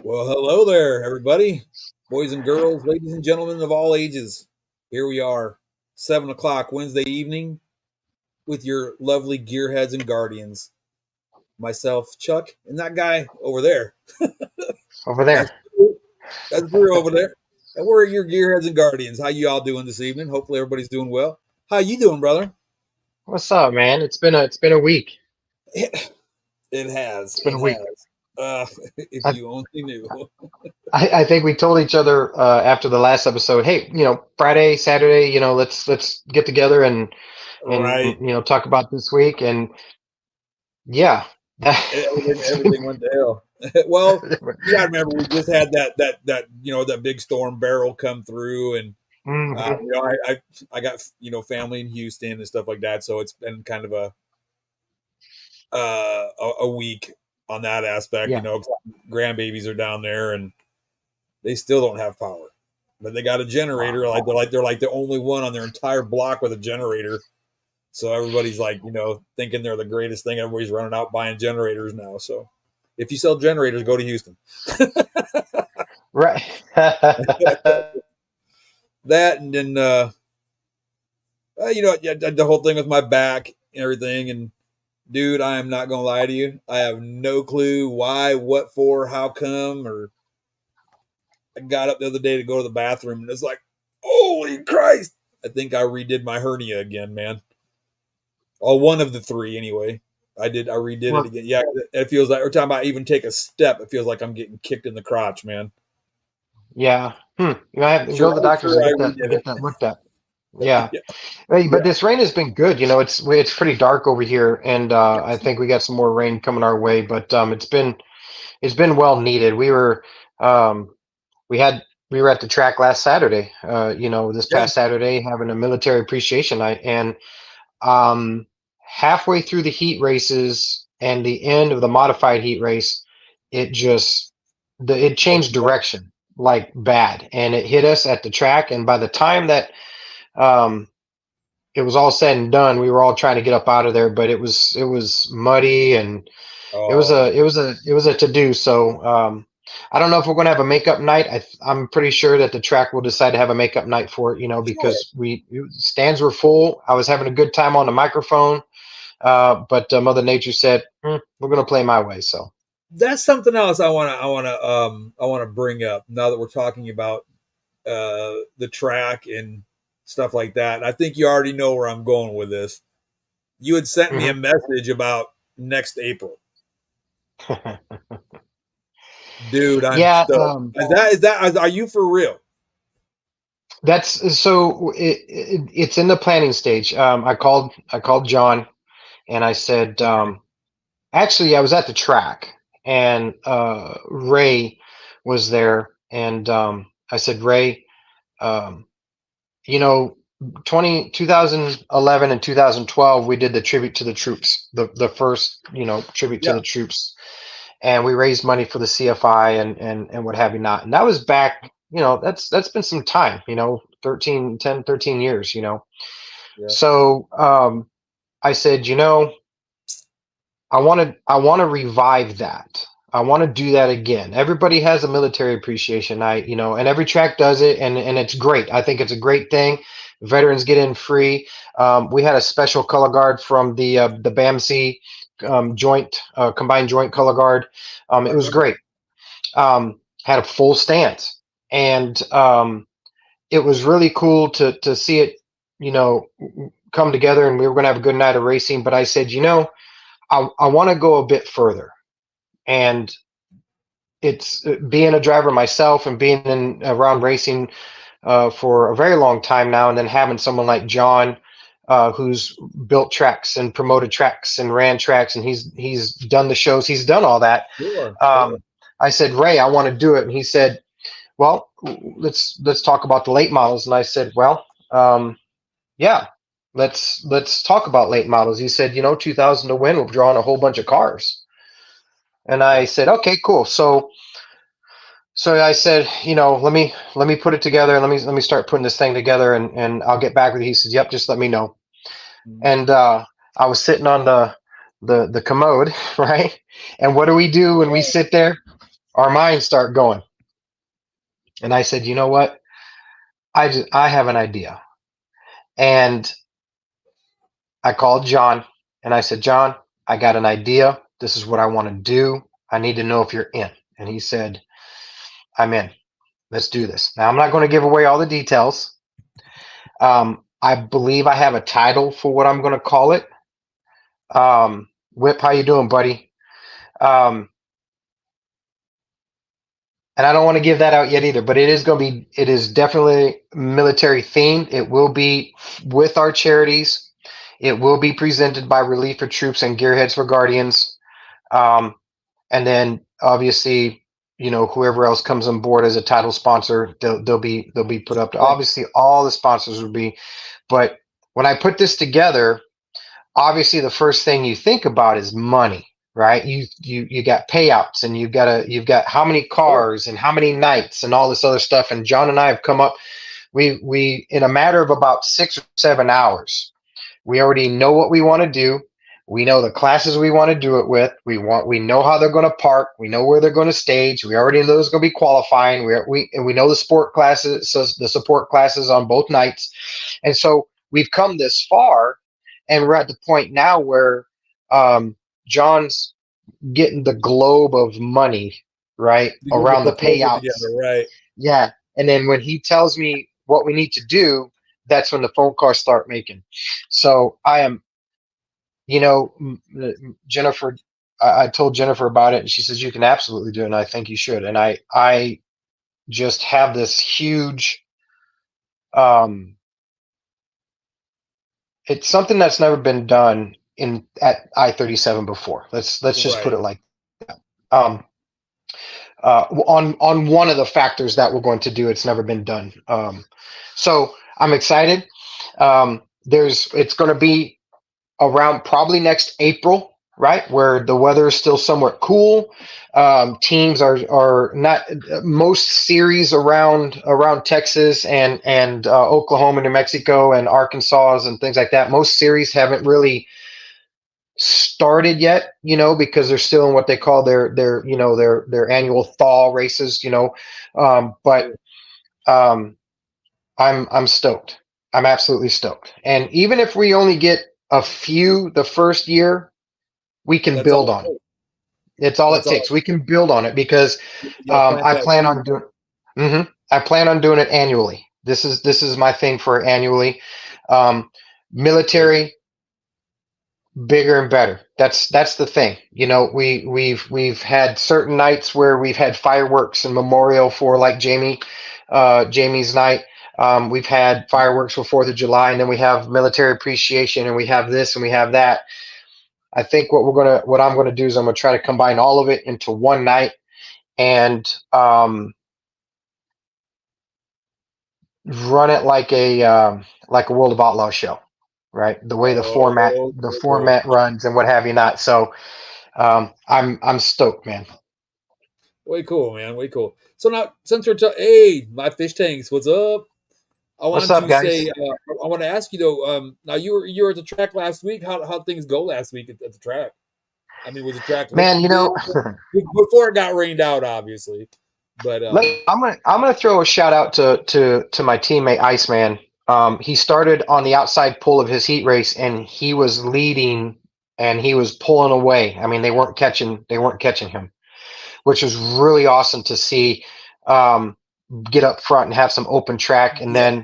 Well, hello there, everybody, boys and girls, ladies and gentlemen of all ages. Here we are, 7 o'clock Wednesday evening, with your lovely gearheads and guardians. Myself, Chuck, and that guy over there. Over That's there. that's Drew over there. And we're your gearheads and guardians. How you all doing this evening? Hopefully everybody's doing well. How you doing, brother? What's up, man? It's been a week. It has. It's been It a week. has. If I you only knew. I think we told each other after the last episode, hey, Friday, Saturday, let's get together and Right. talk about this week. And yeah. Everything went to hell. Well, you got to remember we just had that big storm barrel come through, and hmm I got family in Houston and stuff like that, so it's been kind of a week on that aspect. Yeah. Grandbabies are down there, and they still don't have power, but they got a generator. Wow. They're like the only one on their entire block with a generator. So everybody's like, thinking they're the greatest thing. Everybody's running out buying generators now. So if you sell generators, go to Houston. Right. That and then yeah, the whole thing with my back and everything. And dude, I am not gonna lie to you. I have no clue why, what for, how come. Or I got up the other day to go to the bathroom, and it's like, holy Christ! I think I redid my hernia again, man. Oh, one of the three anyway. I redid it Well, again. Yeah, it feels like every time I even take a step, it feels like I'm getting kicked in the crotch, man. yeah. You might have to Sure, go to the I'm doctors sure and I get redid that looked at. Yeah. it. Hey, but Yeah, this rain has been good. It's pretty dark over here, and I think we got some more rain coming our way. But it's been well needed. Um, we had we were at the track last Saturday. This yeah. past Saturday, having a military appreciation night, and um, halfway through the heat races and the end of the modified heat race, it just it changed direction like bad, and it hit us at the track. And by the time that um, it was all said and done, we were all trying to get up out of there, but it was muddy, and it was Oh, a it was a it was a to do. So I don't know if we're going to have a makeup night. I'm pretty sure that the track will decide to have a makeup night for it. sure. Because stands were full. I was having a good time on the microphone, but Mother Nature said, "We're going to play my way." So That's something else I wanna bring up now that we're talking about the track and stuff like that. I think you already know where I'm going with this. You had sent me a mhm. message about next April, dude. I'm Yeah, stoked. Are you for real? that's so it's in the planning stage. I called John, and I said, actually, I was at the track, and Ray was there, and I said, Ray, um, you know, 2011 and 2012, we did the tribute to the troops, the first, tribute to Yeah. the troops, and we raised money for the CFI and what have you not. And that was back, that's been some time, 13 years, Yeah. So I said, I want to revive that. I want to do that again. Everybody has a military appreciation night, and every track does it, and it's great. I think it's a great thing. Veterans get in free. We had a special color guard from the BAMC joint combined joint color guard. I It was remember. great. Had a full stance, and it was really cool to see it, you know, come together. And we were going to have a good night of racing. But I said, I want to go a bit further, and it's being a driver myself and being in around racing for a very long time now, and then having someone like John, who's built tracks and promoted tracks and ran tracks, and he's done the shows, he's done all that. Sure, sure. Um, I said, Ray, I want to do it, and he said, well, let's talk about the late models, and I said, well, yeah. Let's talk about late models. He said, 2000 to win, we're drawing a whole bunch of cars. And I Yeah. said, okay, cool. So I said, let me put it together, and let me start putting this thing together, and I'll get back with you. He said, yep, just let me know. Mm. And I was sitting on the commode, right? And what do we do when we sit there? our minds start going. And I said, you know what? I have an idea. And I called John and I said, John, I got an idea. This is what I want to do. I need to know if you're in. And he said, I'm in. Let's do this. Now, I'm not going to give away all the details. I believe I have a title for what I'm going to call it. Whip, how you doing, buddy? Um, and I don't want to give that out yet either, but it is definitely military themed. It will be with our charities. It will be presented by Relief for Troops and Gearheads for Guardians. Um, and then obviously, whoever else comes on board as a title sponsor, they'll be put up to, Right. obviously all the sponsors will be, but when I put this together, obviously the first thing you think about is money, right? You got payouts, and you've got how many Sure. cars and how many nights and all this other stuff. And John and I have come up, we in a matter of about 6 or 7 hours, we already know what we want to do. We know the classes we want to do it with. We know how they're going to park. We know where they're going to stage. We already know there's going to be qualifying. We know the sport classes, so the support classes on both nights. And so we've come this far, and we're at the point now where John's getting the globe of money, right, You get the around the proposal together, payouts. right? Yeah. And then when he tells me what we need to do, that's when the phone calls start making. So I am, Jennifer, I told Jennifer about it, and she says, you can absolutely do it. And I think you should. And I just have this huge, um, it's something that's never been done at I-37 before. Let's just put Right. it like, um, on one of the factors that we're going to do. It's never been done. So I'm excited. It's going to be around probably next April, right, where the weather is still somewhat cool. Teams are not, most series around Texas and Oklahoma, New Mexico, and Arkansas and things like that. Most series haven't really started yet, because they're still in what they call their annual thaw races, but Sure. um, I'm stoked. I'm absolutely stoked. And even if we only get a few the first year, we can That's build all on it. it takes. It's all it That's all. takes. We can build on it because Y'all plant I that plan seed. on doing. I plan on doing it annually. This is my thing for annually. Um, Cool. Military, bigger and better. That's the thing. We've had certain nights where we've had fireworks and memorial for, like, Jamie's night. We've had fireworks for Fourth of July, and then we have military appreciation, and we have this and we have that. I think what I'm gonna do is I'm gonna try to combine all of it into one night, and run it like a World of Outlaws show, right? The way the format Oh, the cool. format runs and what have you not. So I'm stoked, man. Way cool, man. Way cool. So now, since we're hey, my fish tanks, what's up? I What's wanted up, to guys? say, I want to ask you though. Now you were at the track last week. How things go last week at the track? I mean, was the track Man, looking good before it got rained out, obviously? But I'm gonna throw a shout out to my teammate Iceman. He started on the outside pull of his heat race, and he was leading, and he was pulling away. I mean, they weren't catching him, which was really awesome to see. Um, get up front and have some open track, and yeah,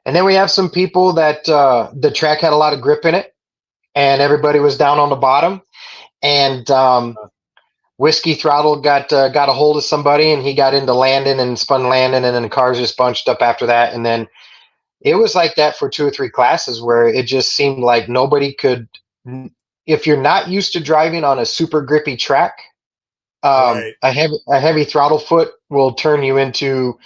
then we have some people that the track had a lot of grip in it, and everybody was down on the bottom, and Whiskey Throttle got a hold of somebody, and he got into landing and spun landing, and then the cars just bunched up after that. And then it was like that for 2 or 3 classes, where it just seemed like nobody could. If you're not used to driving on a super grippy track, right. a heavy throttle foot will turn you into,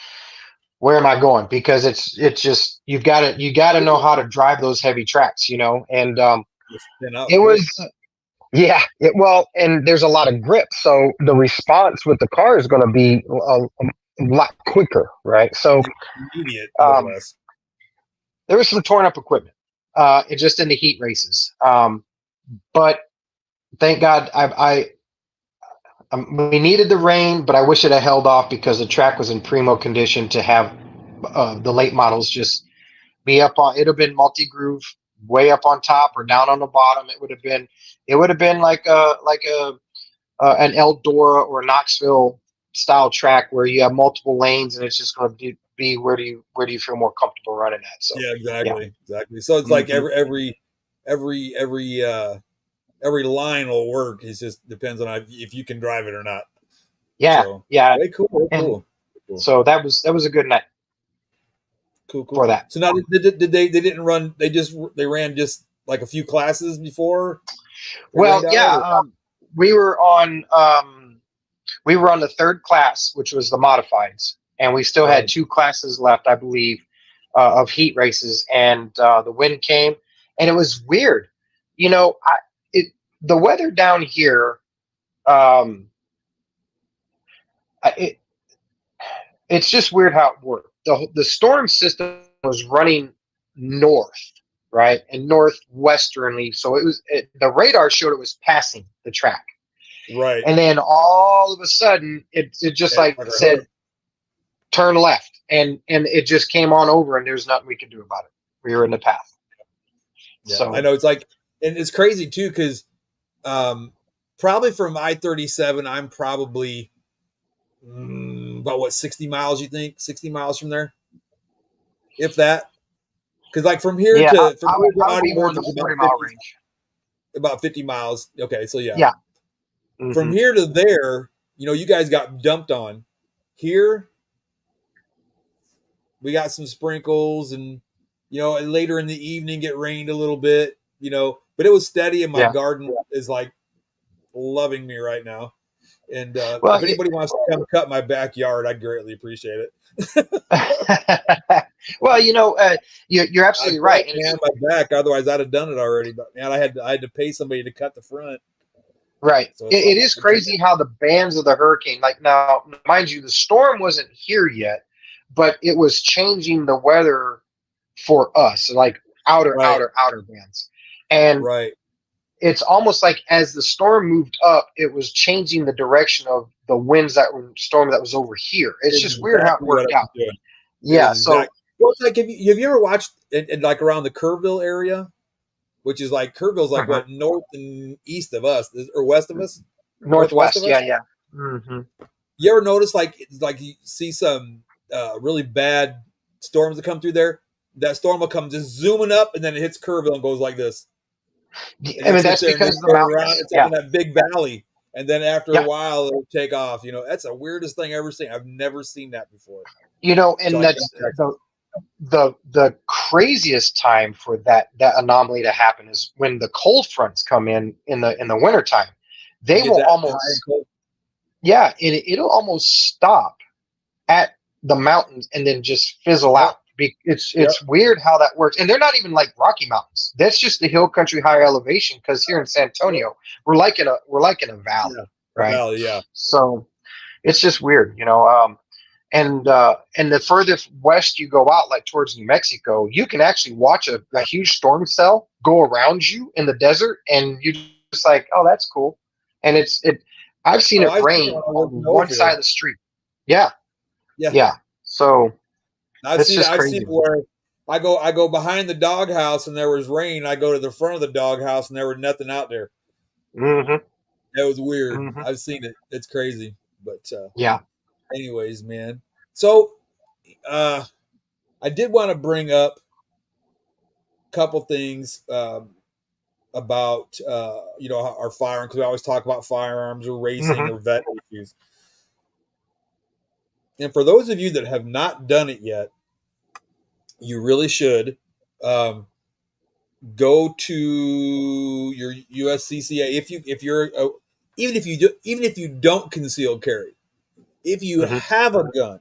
where am I going? Because it's just, you got to know how to drive those heavy tracks, and You spin out it was. quick. Yeah, well, and there's a lot of grip, so the response with the car is going to be a lot quicker, right? So Immediate, more or um, less. there was some torn up equipment, it just in the heat races. But thank God, We needed the rain, but I wish it had held off because the track was in primo condition to have the late models just be up on. It'd have been multi groove way up on top or down on the bottom. It would have been like a an Eldora or Knoxville style track where you have multiple lanes and it's just going to be where do you feel more comfortable running at. So Yeah, yeah. exactly. So it's like Hmm. every every line will work. It just depends on if you can drive it or not. Yeah, So yeah, way cool, way and cool, cool, so that was a good night cool, for cool. that. So now did they didn't run? They ran just like a few classes before they Well, rained out. yeah, Or? we were on the third class, which was the modifieds, and we still had Right, two classes left, I believe, of heat races. And the wind came, and it was weird. It the weather down here. Um, it it's just weird how it worked. The storm system was running north, right, and northwesternly, so the radar showed it was passing the track. right. And then all of a sudden, it just Yeah, like like a said, turn left, and it just came on over, and there's nothing we could do about it. We were in the path. yeah, I So know. It's like, and it's crazy too because um, probably from I-37, I'm probably about what 60 miles. You think 60 miles from there, if that? Because like yeah, from I here would to I would be more Audie in the is 40 mile range. about 50 miles. Okay, so yeah, Yeah. from Hmm. here to there, you guys got dumped on. Here we got some sprinkles, and and later in the evening it rained a little bit. But it was steady, and my Yeah. garden is like loving me right now. And Well, if anybody wants to come cut my backyard, I'd greatly appreciate it. well, you're I absolutely right, felt and me it's on my back, otherwise I'd have done it already. But man, I had to pay somebody to cut the front, right. so it's like It is crazy how the bands of the hurricane, like now, mind you, the storm wasn't here yet, but it was changing the weather for us, like right, outer bands. And right. it's almost like as the storm moved up, it was changing the direction of the winds that were storm that was over here. It's just weird how it Exactly what worked I out. was doing. It Yeah. was So exact. Well, it's like have you ever watched like around the Kerrville area, which is like Kerrville's like mhm. what north and east of us or west of us, northwest of Northwest. Yeah. us. Yeah. Hmm. You ever notice like you see some really bad storms that come through there? That storm will come just zooming up, and then it hits Kerrville and goes like this, and I it mean, sits that's there and because just of the goes around. mountains. It's up Yeah. in that big valley, and then after a Yeah. while it'll take off. That's the weirdest thing I've ever seen. I've never seen that before. So And like that's the craziest time for that anomaly to happen is when the cold fronts come in the wintertime. you They get will that high and almost, cold. yeah, it'll almost stop at the mountains and then just fizzle Yep, out. It's yep, it's weird how that works, and they're not even like Rocky Mountains. That's just the hill country, higher elevation. Because here in San yep, Antonio, we're like in a yeah. valley, The right? valley, yeah. So it's just weird. And the further west you go out, like towards New Mexico, you can actually watch a Yeah. huge storm cell go around you in the desert, and you just like, oh, that's cool. And I've seen Oh, it I've seen it rain when I was on in the one side field. of the street. Yeah, Yeah, yeah. So I've it's seen it. just I've seen crazy. it where I go behind the doghouse and there was rain. I go to the front of the doghouse and there was nothing out there. Hmm. That was weird. Hmm. I've seen it. It's crazy. But Yeah. anyways, man. So uh, I did want to bring up a couple things about our firearms, because we always talk about firearms or racing Hmm. or vet issues. And for those of you that have not done it yet, you really should. Um, go to your USCCA if you're even if you don't conceal carry. If you Hmm. have a gun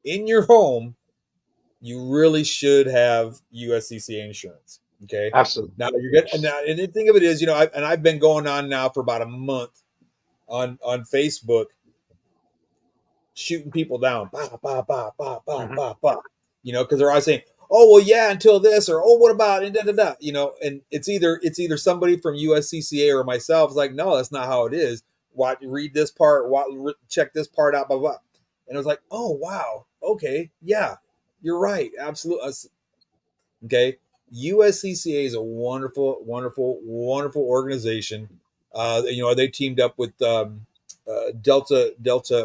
in your home, you really should have USCCA insurance. Okay. Absolutely. Now you're good. And the thing of it is, I've been going on now for about a month on Facebook, shooting people down, bah, bah, bah, bah, bah, Hmm. bah, bah. Because they're always saying, "Oh, well, yeah, until this," or "Oh, what about?" and da da da. And it's either somebody from USCCA or myself. It's like, no, that's not how it is. read this part, check this part out, blah, blah. And it was like, oh, wow. Okay. Yeah, you're right. Absolutely. Okay. USCCA is a wonderful, wonderful, wonderful organization. They teamed up with Delta,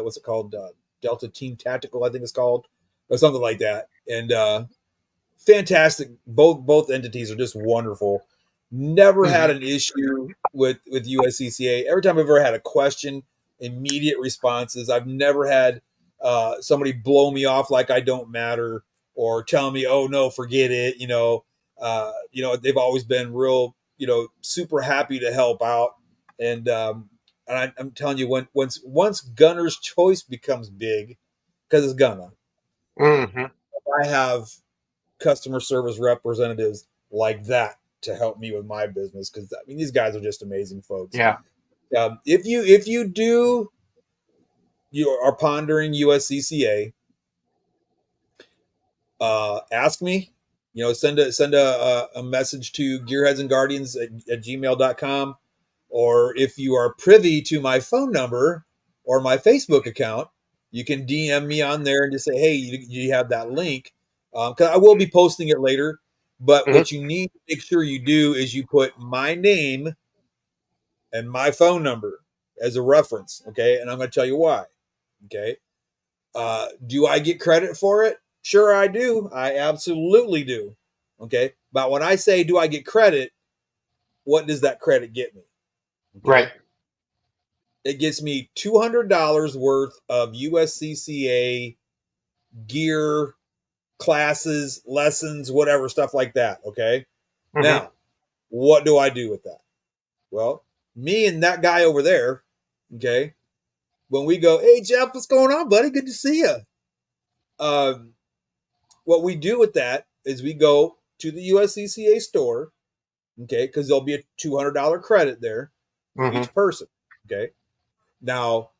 what's it called? Delta Team Tactical, I think it's called, or something like that. And fantastic. Both entities are just wonderful. Never had Hmm. an issue with USCCA. Every time I've ever had a question, immediate responses. I've never had somebody blow me off like I don't matter or tell me, "Oh no, forget it." They've always been real, super happy to help out. And I'm telling you, once Gunner's Choice becomes big, because it's gonna, Hmm. I have customer service representatives like that to help me with my business, because I mean these guys are just amazing folks. Yeah. If you are pondering USCCA, ask me. Send a message to gearheadsandguardians at gmail.com, or if you are privy to my phone number or my Facebook account, you can DM me on there and just say, "Hey, you have that link?" Because I will be posting it later. But Hmm. what you need to make sure you do is you put my name and my phone number as a reference. Okay, and I'm going to tell you why. Okay, do I get credit for it? Sure, I do. I absolutely do. Okay, but when I say do I get credit, what does that credit get me? Right. Okay, it gets me $200 worth of USCCA gear, classes, lessons, whatever, stuff like that. Okay. Hmm. Now, what do I do with that? Well, me and that guy over there, okay, when we go, "Hey, Jeff, what's going on, buddy? Good to see you." Um, what we do with that is we go to the USCCA store, okay, because there'll be a $200 credit there for Hmm. each person. Okay. Now,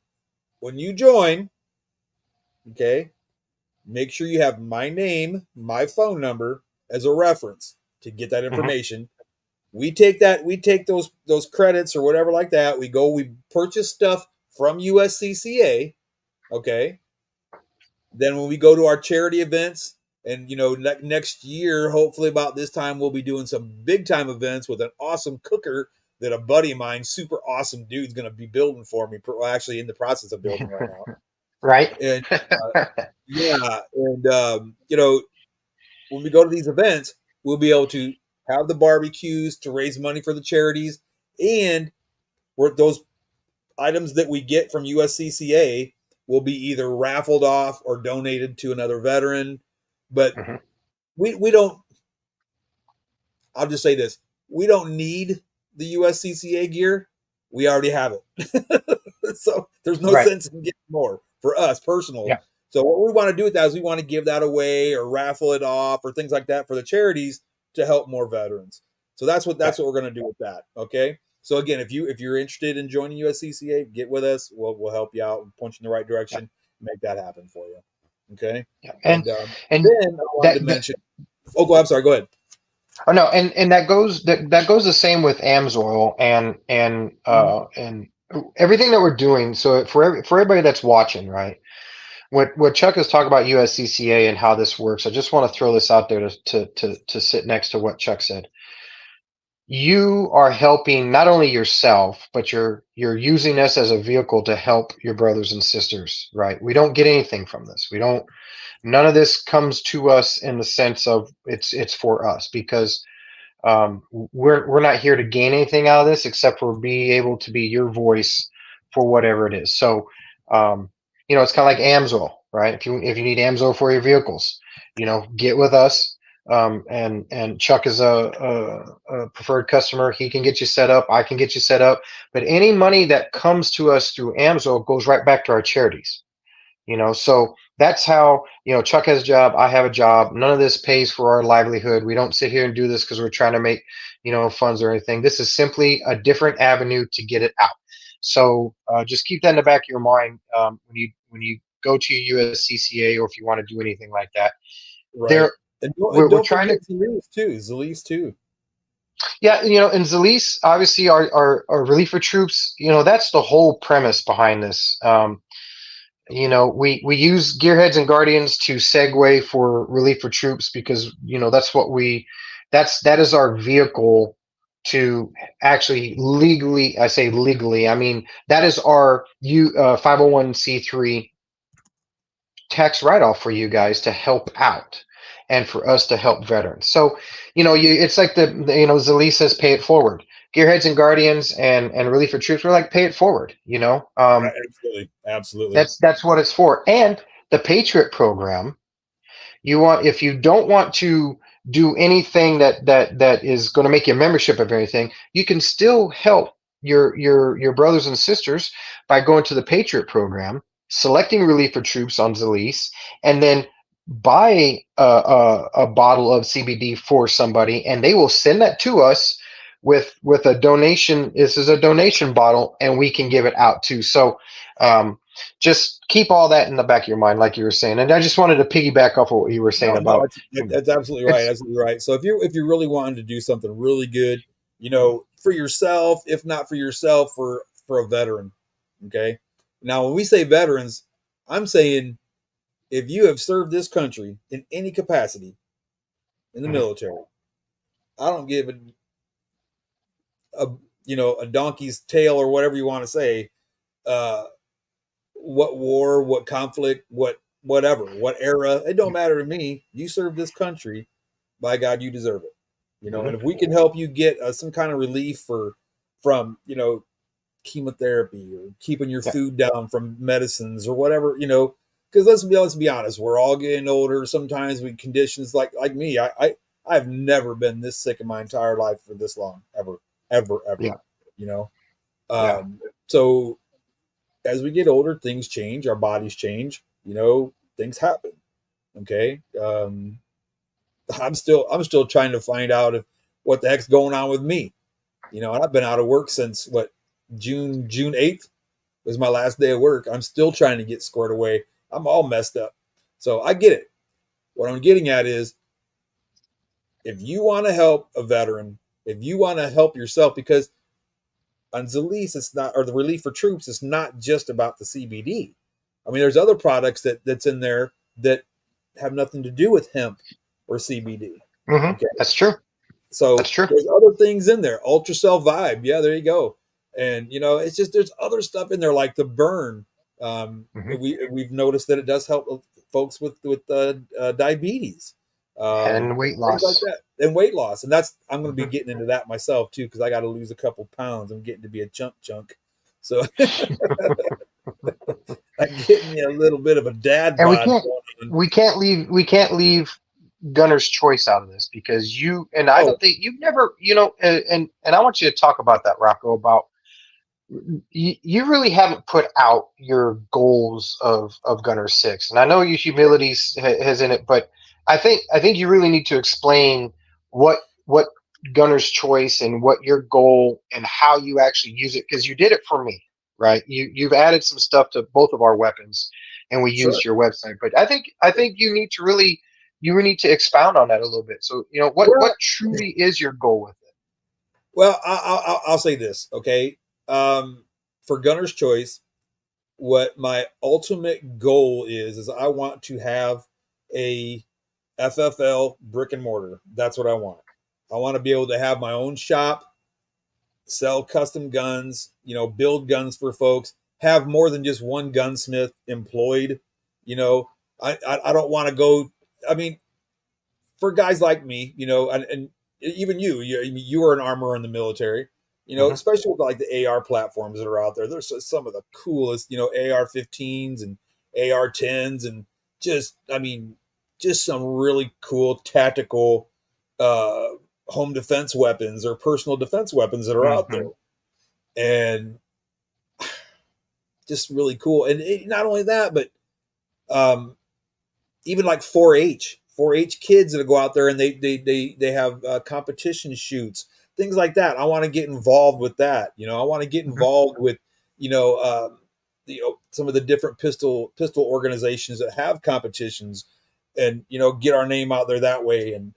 when you join, okay, make sure you have my name, my phone number as a reference to get that Hmm. information. We take those credits or whatever like that. We purchase stuff from USCCA, okay? Then when we go to our charity events, and next year, hopefully about this time, we'll be doing some big time events with an awesome cooker that a buddy of mine, super awesome dude's going to be building for me. Well, actually in the process of building right now. Right. And yeah, and when we go to these events, we'll be able to have the barbecues to raise money for the charities, and those items that we get from USCCA will be either raffled off or donated to another veteran. But Hmm. we don't. I'll just say this: we don't need the USCCA gear. We already have it, so there's no Right. sense in getting more for us personal. Yeah. So what we want to do with that is we want to give that away or raffle it off or things like that for the charities to help more veterans. So that's what Yeah. we're going to do with that. Okay. So again, if you're interested in joining USCCA, get with us. We'll help you out and point you in the right Yeah. direction, make that happen for you. Okay. Yeah. And And then I wanted to that, mention. Oh, I'm sorry. Go ahead. oh no, and that goes the same with AMSOIL and everything that we're doing. So for everybody that's watching, right? What Chuck is talking about USCCA and how this works. I just want to throw this out there to sit next to what Chuck said. You are helping not only yourself, but you're using us as a vehicle to help your brothers and sisters, right? We don't get anything from this. We don't. None of this comes to us in the sense of it's for us because we're not here to gain anything out of this except for be able to be your voice for whatever it is. So, um, it's kind of like Amsoil, right? If you need Amsoil for your vehicles, get with us. And Chuck is a preferred customer. He can get you set up. I can get you set up. But any money that comes to us through Amsoil goes right back to our charities. So that's how, Chuck has a job, I have a job. None of this pays for our livelihood. We don't sit here and do this because we're trying to make, funds or anything. This is simply a different avenue to get it out. So just keep that in the back of your mind when you go to USCCA or if you want to do anything like that. Right. There, And we're don't trying forget to. Zalise too. Zalise too. Yeah, and Zalis, obviously, our reliever troops, that's the whole premise behind this. We use gearheads and guardians to segue for reliever troops because that is our vehicle to actually legally. I say legally, I mean that is our 501c3 tax write-off for you guys to help out and for us to help veterans. So, it's like Zalee says, pay it forward. Gearheads and Guardians and Relief for Troops, we're like, pay it forward. Right, absolutely, absolutely. That's what it's for. And the Patriot program, if you don't want to do anything that is going to make your membership of anything, you can still help your brothers and sisters by going to the Patriot program, selecting relief for troops on Zalise, and then buy a bottle of CBD for somebody, and they will send that to us with a donation. This is a donation bottle, and we can give it out too. So just keep all that in the back of your mind, like you were saying. And I just wanted to piggyback off of what you were saying No, no, about that's absolutely right. it's Absolutely right. So if you're really wanting to do something really good, for yourself, if not for yourself, for a veteran, okay. Now, when we say veterans, I'm saying if you have served this country in any capacity in the Mhm. military, I don't give a a donkey's tail or whatever you want to say. Uh, what war, what conflict, whatever, what era, it don't matter to me. You serve this country, by God, you deserve it. And Mhm. if we can help you get some kind of relief from chemotherapy or keeping your Yeah. food down from medicines or whatever, because let's be honest, we're all getting older. Sometimes we conditions like me, I've never been this sick in my entire life for this long, ever, ever, ever. Yeah. You know, Yeah. so as we get older, things change, our bodies change, things happen. Okay. I'm still trying to find out if what the heck's going on with me. And I've been out of work since what, June 8th was my last day of work. I'm still trying to get squared away. I'm all messed up. So I get it. What I'm getting at is, if you want to help a veteran, if you want to help yourself, because on Zalise, it's not, or the relief for troops, it's not just about the CBD. I mean, there's other products that's in there that have nothing to do with hemp or CBD. Okay. That's true. That's So true. there's other things in there. Ultracell Vibe. Yeah, there you go. And it's just, there's other stuff in there like the burn. Hmm. We've noticed that it does help folks with diabetes, And weight things like loss. that, and weight loss. And I'm going to be getting into that myself too, because I got to lose a couple pounds. I'm getting to be a chunk. So I'm getting me a little bit of a dad And bod going on. we can't leave Gunner's choice out of this because I Oh, don't think you've never, and I want you to talk about that, Rocco, about you really haven't put out your goals of Gunner Six, and I know your humility has in it, but I think you really need to explain what Gunner's choice and what your goal and how you actually use it because you did it for me, right? You've added some stuff to both of our weapons, and we sure. used your website, but I think you need to expound on that a little bit. So what Well, truly is your goal with it? well, I'll say this, okay. For Gunner's Choice, what my ultimate goal is I want to have a FFL brick and mortar. That's what I want. I want to be able to have my own shop, sell custom guns, build guns for folks, have more than just one gunsmith employed. You know, I don't want to go. I mean, for guys like me, and even you were an armorer in the military. Hmm. Especially with like the AR platforms that are out there. There's some of the coolest, AR-15s and AR-10s, and I mean, just some really cool tactical uh, home defense weapons or personal defense weapons that are out there, Hmm. and just really cool. And not only that, but um, even like 4-H kids that go out there and they have competition shoots, things like that. I want to get involved with that. I want to get Hmm. involved with you know some of the different pistol organizations that have competitions, and get our name out there that way, and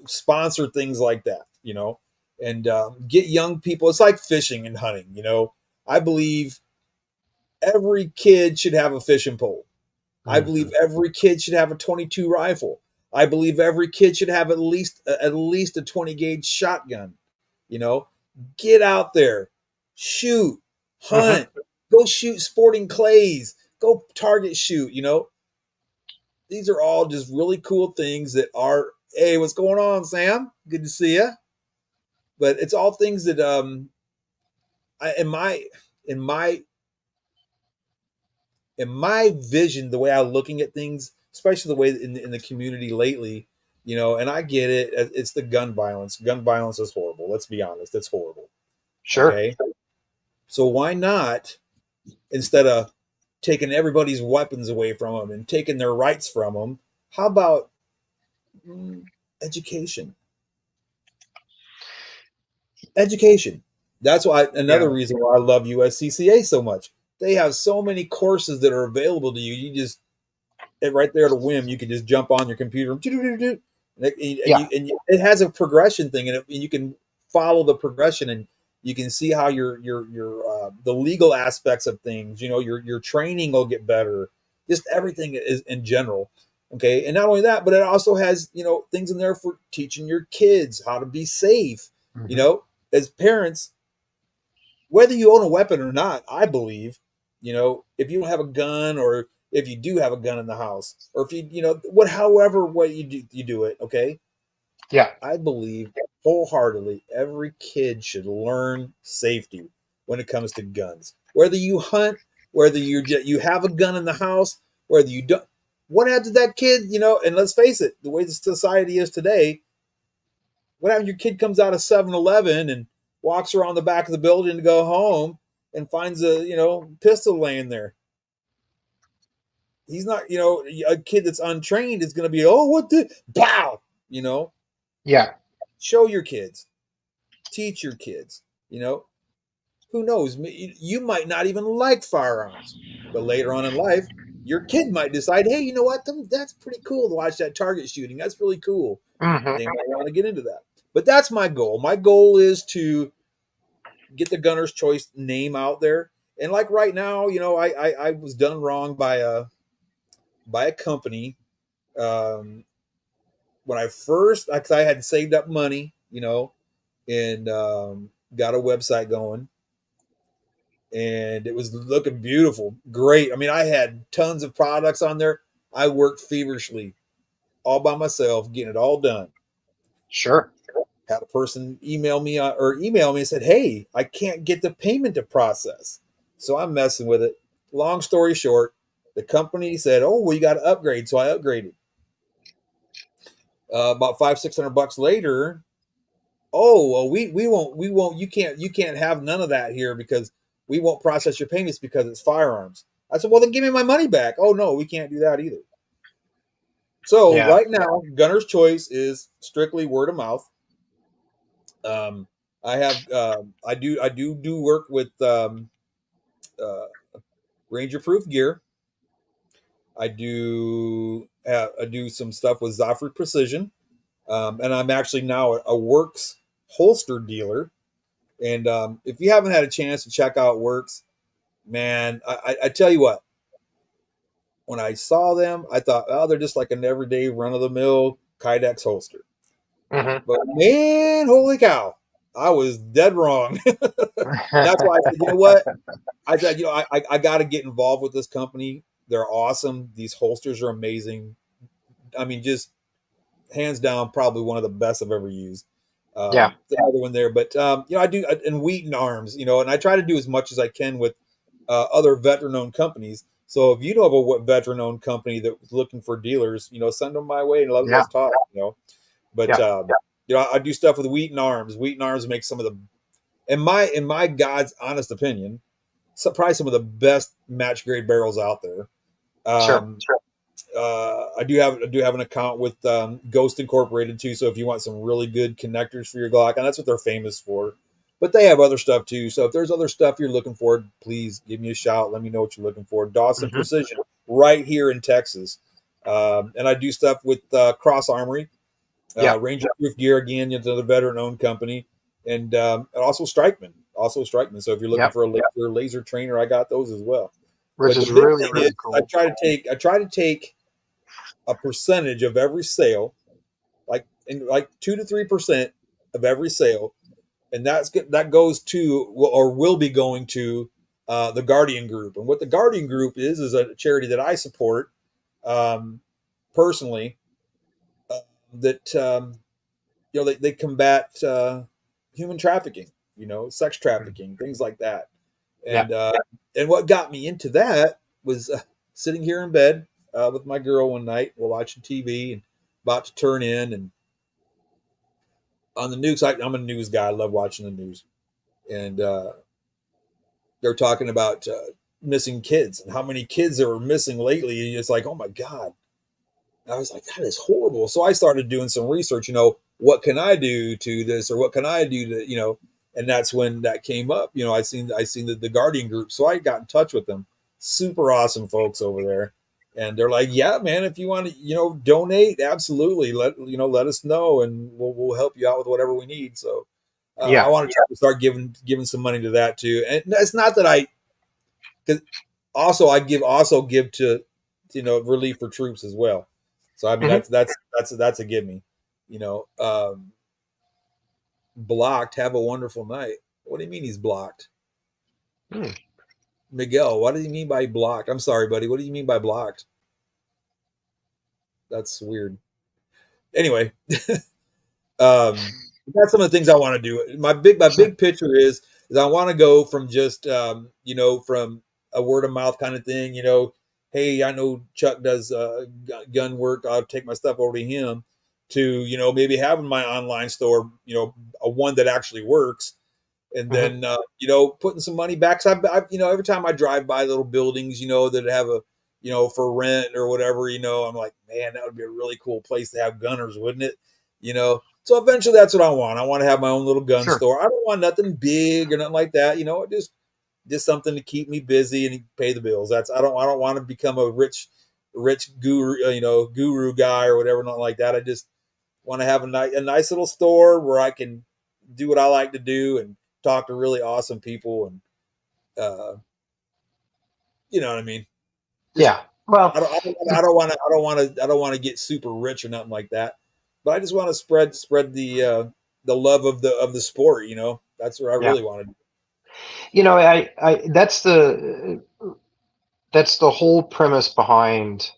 sponsor things like that, and get young people. It's like fishing and hunting. I believe every kid should have a fishing pole. I believe Mhm. every kid should have a 22 rifle. I believe every kid should have at least a 20 gauge shotgun. You know, get out there, shoot, Mhm. hunt, go shoot sporting clays, go target shoot. These are all just really cool things that are. Hey, what's going on, Sam? Good to see you. But it's all things that in my in my vision, the way I'm looking at things, especially the way in the community lately, and I get it. It's the gun violence. Gun violence is horrible. Let's be honest, it's horrible. Sure. Okay, so why not, instead of taking everybody's weapons away from them and taking their rights from them, how about mm, education? Education. That's why Yeah. another reason why I love USCCA so much. They have so many courses that are available to you. You just right there at a whim, you can just jump on your computer Yeah. and it has a progression thing, and you can follow the progression, and you can see how your the legal aspects of things. Your training will get better. Just everything is in general. Okay, and not only that, but it also has things in there for teaching your kids how to be safe. You Mhm. know, as parents, whether you own a weapon or not, I believe, if you don't have a gun, or if you do have a gun in the house, or if however way you do it, okay, Yeah. I believe wholeheartedly every kid should learn safety when it comes to guns. Whether you hunt, whether you have a gun in the house, whether you don't, what happens to that kid, and let's face it, the way the society is today, what happens? Your kid comes out of 7-Eleven and walks around the back of the building to go home and finds a pistol laying there. He's not, a kid that's untrained is going to be, oh, what the pow, you know. Yeah. Show your kids, teach your kids. You know, who knows? You might not even like firearms, but later on in life, your kid might decide, hey, you know what? That's pretty cool to watch that target shooting. That's really cool. Mhm. They might want to get into that. But that's my goal. My goal is to get the Gunner's Choice name out there. And like right now, I was done wrong by a company. Um, when I first, because I had saved up money, and got a website going, and it was looking beautiful, great. I mean, I had tons of products on there. I worked feverishly, all by myself, getting it all done. Sure. Had a person email me and said, "Hey, I can't get the payment to process." So I'm messing with it. Long story short, the company said, "Oh, well, you got to upgrade." So I upgraded. About 500-600 bucks later, oh, well, we won't. You can't have none of that here because we won't process your payments because it's firearms. I said, well, then give me my money back. Oh no, we can't do that either. So Yeah. right now, Gunner's Choice is strictly word of mouth. Um, I do work with uh, Ranger Proof gear. I do some stuff with Zoffrey Precision, and I'm actually now a Works holster dealer. And if you haven't had a chance to check out Works, man, I tell you what, when I saw them, I thought, oh, they're just like an everyday run of the mill Kydex holster. Mhm. But man, holy cow, I was dead wrong. And that's why I said, you know what? I said, I got to get involved with this company. They're awesome. These holsters are amazing. I mean, just hands down, probably one of the best I've ever used. Yeah. The other one there, but I do in Wheaton Arms, and I try to do as much as I can with other veteran-owned companies. So if you know of a veteran-owned company that's looking for dealers, send them my way and Yeah. let's talk. But Yeah. I do stuff with Wheaton Arms. Wheaton Arms makes some of the, in my God's honest opinion, probably some of the best match grade barrels out there. Sure. Um, I do have an account with Ghost Incorporated too. So if you want some really good connectors for your Glock, and that's what they're famous for, but they have other stuff too. So if there's other stuff you're looking for, please give me a shout. Let me know what you're looking for. Dawson Mhm. Precision, right here in Texas, and I do stuff with Cross Armory. Yeah. Ranger Proof Gear again, it's another veteran-owned company, and also Strikeman. So if you're looking Yep. for a laser trainer, I got those as well. Which But the is big really, thing is, really cool. I try to take a percentage of every sale, like 2 to 3% of every sale, and that goes to or will be going to the Guardian Group. And what the Guardian Group is a charity that I support um, personally. Uh, that they combat human trafficking, sex trafficking, things like that. Yeah. And what got me into that was sitting here in bed with my girl one night. We're watching TV and about to turn in, and on the news. I'm a news guy. I love watching the news, and they're talking about missing kids and how many kids there were missing lately. And it's like, oh my god. I was like, that is horrible. So I started doing some research, what can I do to this or what can I do to, and that's when that came up. I seen the Guardian Group. So I got in touch with them. Super awesome folks over there. And they're like, yeah, man, if you want to, donate, absolutely. Let us know and we'll help you out with whatever we need. So I Yeah. want to try to start giving some money to that too. And it's not that because I give to relief for troops as well. So I mean Hmm. that's a give me. You know, blocked. Have a wonderful night. What do you mean he's blocked, Hmm. Miguel? What do you mean by blocked? I'm sorry, buddy. What do you mean by blocked? That's weird. Anyway, that's some of the things I want to do. My big picture is I want to go from just from a word of mouth kind of thing. Hey, I know Chuck does gun work. I'll take my stuff over to him. To maybe having my online store. A one that actually works, and Hmm. then putting some money back. So every time I drive by little buildings, that have a for rent or whatever, I'm like, man, that would be a really cool place to have gunners, wouldn't it? So eventually that's what I want. I want to have my own little gun Sure. store. I don't want nothing big or nothing like that. Just something to keep me busy and pay the bills. I don't want to become a rich guru, guru guy or whatever, nothing like that. I just want to have a nice little store where I can do what I like to do and talk to really awesome people, and uh, you know what I mean. Just Yeah. Well, I don't want to get super rich or nothing like that, but I just want to spread the love of the sport. That's what I yeah. really want to do. I that's the whole premise behind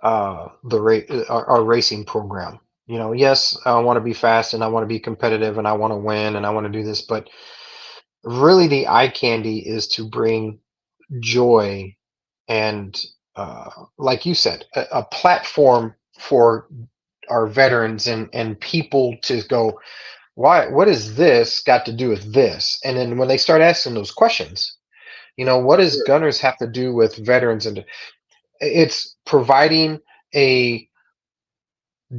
our racing program. Yes, I want to be fast and I want to be competitive and I want to win and I want to do this, but really the eye candy is to bring joy and, like you said, a platform for our veterans and people to go, why? What is this got to do with this? And then when they start asking those questions, what does Sure, gunners have to do with veterans? And it's providing a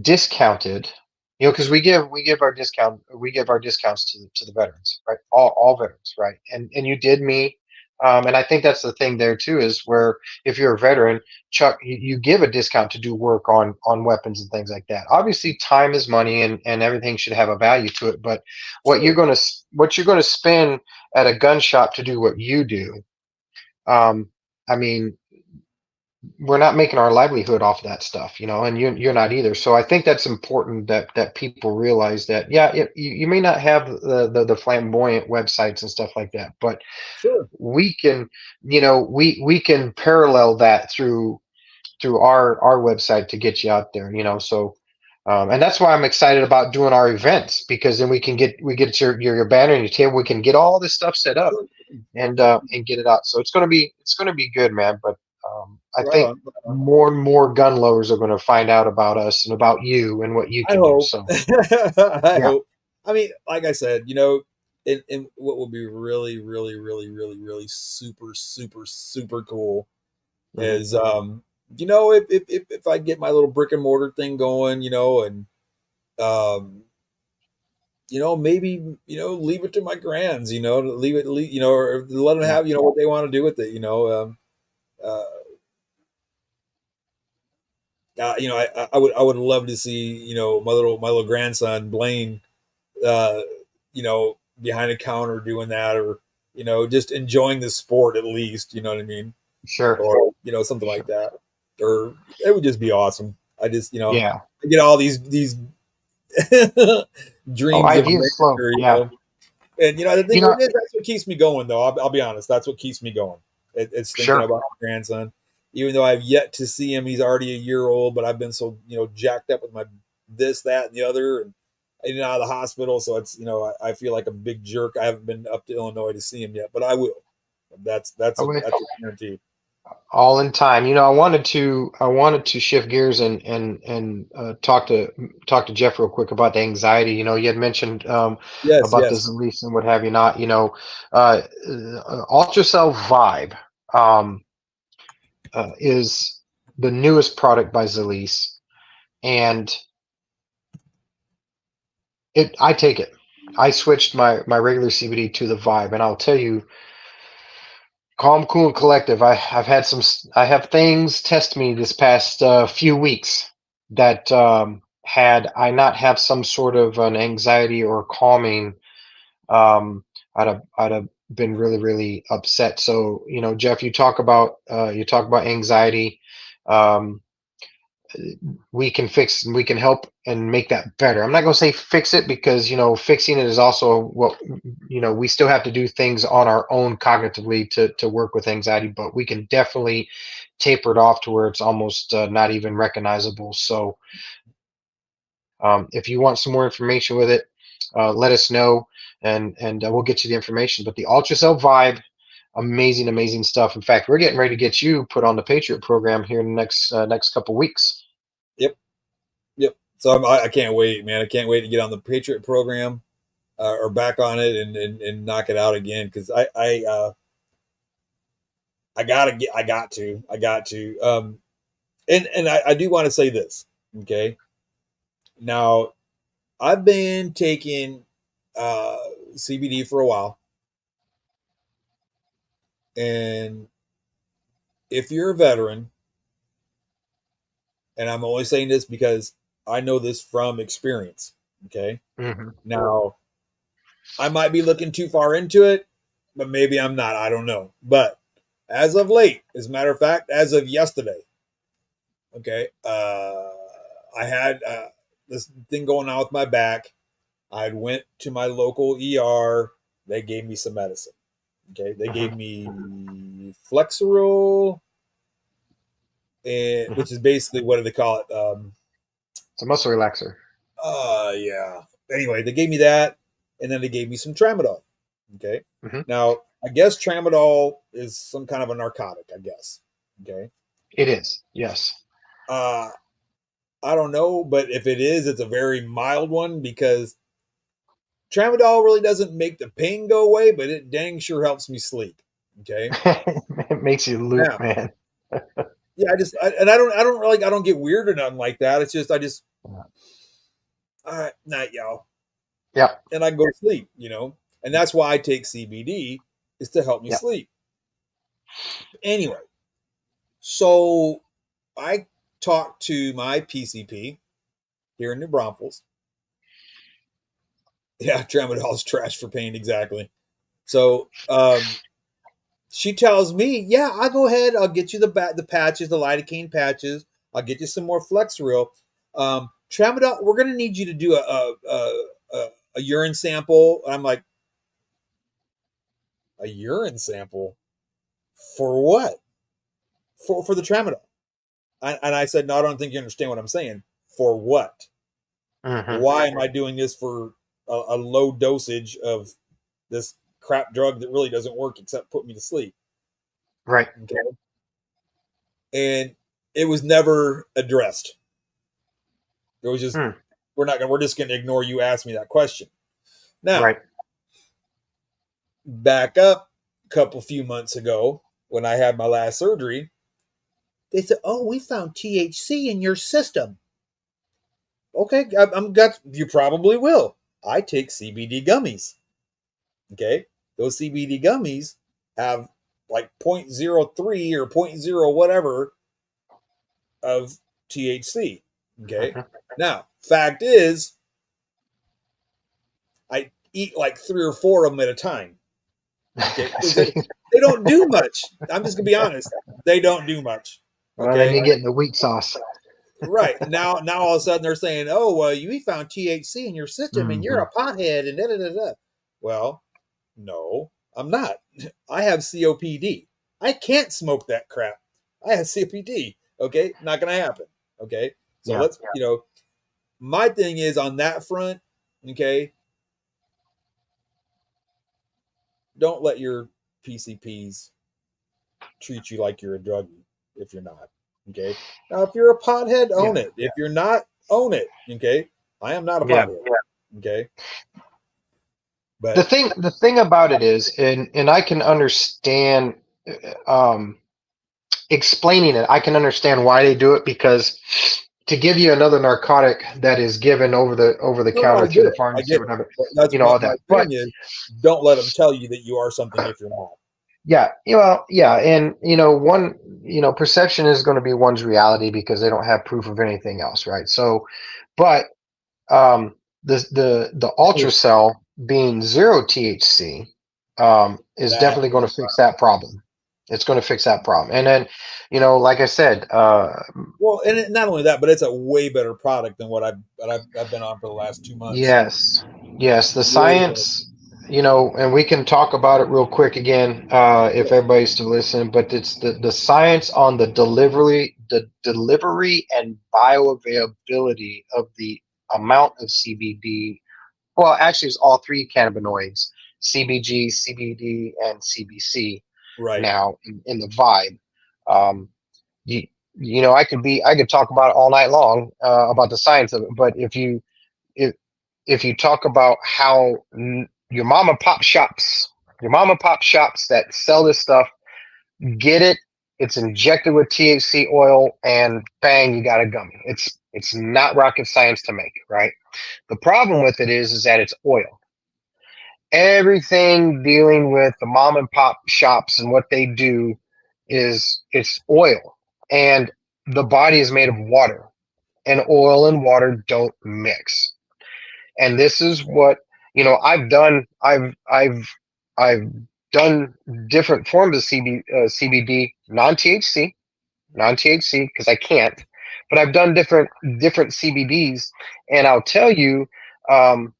discounted, because we give our discounts to the veterans, right? All veterans, right? And you did me, and I think that's the thing there too, is where if you're a veteran, Chuck, you give a discount to do work on weapons and things like that. Obviously time is money, and everything should have a value to it, but sure, what you're going to spend at a gun shop to do what you do, um I mean, we're not making our livelihood off that stuff, and you're not either. So I think that's important that people realize that, yeah, you may not have the flamboyant websites and stuff like that, but sure, we can, we can parallel that through our website to get you out there, so and that's why I'm excited about doing our events, because then we get your banner and your table, we can get all this stuff set up sure. and get it out. So it's gonna be good, man. But I Right think on. Right on. more and more gun lovers are gonna find out about us and about you and what you I can do. hope. So I yeah. hope. I mean, like I said, and what would be really, really, really, really, really super, super, super cool Hmm. is if I get my little brick and mortar thing going, and um maybe leave it to my grands, or let them Yeah. have what they want to do with it. uh I would love to see, my little grandson Blaine, uh, behind a counter doing that, or just enjoying the sport at least. You know what I mean? Sure. Or something like Sure. that, or it would just be awesome. I just Yeah. I get all these Oh, dreams of ideas flow. grandeur, Yeah. and the You thing know, is, that's what keeps me going, though. I'll be honest, that's what keeps me going. It's thinking sure. about my grandson, even though I've yet to see him. He's already a year old, but I've been so jacked up with my this, that, and the other, and in and out of the hospital. So it's I feel like a big jerk. I haven't been up to Illinois to see him yet, but I will. That's I that's a would, that's a guarantee. all in time. I wanted to shift gears and talk to Jeff real quick about the anxiety. You had mentioned Yes, about the yes. Zalease and what have you not. Ultracell Vibe um, is the newest product by Zalease, and I take it. I switched my regular CBD to the Vibe, and I'll tell you, calm, cool, and collective. I have things test me this past few weeks that had I not have some sort of an anxiety or calming, um, I'd have been really really upset. So Jeff, you talk about anxiety. Um, we can help and make that better. I'm not going to say fix it, because fixing it is also what we still have to do things on our own cognitively to work with anxiety, but we can definitely taper it off to where it's almost not even recognizable. So if you want some more information with it, let us know, and we'll get you the information. But the ultracell vibe, amazing, amazing stuff. In fact, we're getting ready to get you put on the Patriot program here in the next couple weeks. Yep, yep. So I can't wait, man. I can't wait to get on the Patriot program, or back on it, and knock it out again, because I got to. And I do want to say this. Okay, now I've been taking uh, CBD for a while, and if you're a veteran, and I'm only saying this because I know this from experience. Okay, Hmm. now I might be looking too far into it, but maybe I'm not. I don't know. But as of late, as a matter of fact, as of yesterday, okay, I had this thing going on with my back. I went to my local ER. They gave me some medicine. Okay, they Hmm. gave me Flexeril, Hmm. which is basically, what do they call it? It's a muscle relaxer. Yeah. Anyway, they gave me that, and then they gave me some tramadol. Okay. Hmm. Now, I guess tramadol is some kind of a narcotic. I guess. Okay. It is, yes. Uh, I don't know, but if it is, it's a very mild one, because tramadol really doesn't make the pain go away, but it dang sure helps me sleep. Okay. It makes you loop, Now, man. yeah, I don't get weird or nothing like that. It's just, all right, night, y'all, Yep, and I can go to sleep. And that's why I take CBD, is to help me yep. sleep. Anyway, so I talked to my PCP here in New Braunfels. Yeah, tramadol is trash for pain, exactly. So she tells me, yeah, I'll go ahead. I'll get you the patches, the lidocaine patches. I'll get you some more Flexeril. Tramadol, we're going to need you to do a urine sample. And I'm like, a urine sample for what? For the tramadol. And I said, no, I don't think you understand what I'm saying. For what? Hmm. Why am I doing this for a low dosage of this crap drug that really doesn't work except put me to sleep? Right. Okay. And it was never addressed. It was just, Hmm. we're just gonna ignore you ask me that question. Now, Right. back up a few months ago, when I had my last surgery, they said, "Oh, we found THC in your system." Okay, I'm got you probably will. I take CBD gummies. Okay, those CBD gummies have like 0.03 or zero point 0 whatever of THC. Okay. Mhm. Now, fact is, I eat like 3 or 4 of them at a time. Okay, because So, they don't do much. I'm just gonna be honest. They don't do much. well, then Okay, you're getting the wheat sauce. right now all of a sudden they're saying, "Oh, well, you found THC in your system and you're Hmm. a pothead," and da da da da. Well, no, I'm not. I have COPD. I can't smoke that crap. I have COPD. Okay, not gonna happen. Okay, so Yeah. let's my thing is on that front. Okay, don't let your PCPs treat you like you're a druggie if you're not. Okay. Now, if you're a pothead, Yeah. own it. If you're not, own it. Okay. I am not a Yeah. pothead. Okay. The But thing about it is, and I can understand um, explaining it. I can understand why they do it because to give you another narcotic that is given over the no, no, counter I through get the it. I pharmacy get or it. whatever, But that's all my that. thing But is don't let them tell you that you are something if you're not. yeah, well, yeah, and one, perception is going to be one's reality because they don't have proof of anything else, right? So, but um, the ultracell being zero THC is That definitely going is to fix that problem. It's going to fix that problem. And then, like I said, well, and not only that, but it's a way better product than what I've been on for the last 2 months. yes, yes, the Way better. science, and we can talk about it real quick again if everybody's still listening. But it's the science on the delivery and bioavailability of the amount of CBD. Well, actually, it's all three cannabinoids: CBG, CBD, and CBC. Right. Now in the vibe, um, you I could talk about it all night long about the science of it. But if if you talk about how your mom and pop shops that sell this stuff get it, it's injected with THC oil, and bang, you got a gummy. It's not rocket science to make, right? The problem with it is that it's oil. Everything dealing with the mom and pop shops and what they do is it's oil, and the body is made of water, and oil and water don't mix. And this is what I've done different forms of CBD, non-THC because I can't, but I've done different CBDs, and I'll tell you, um,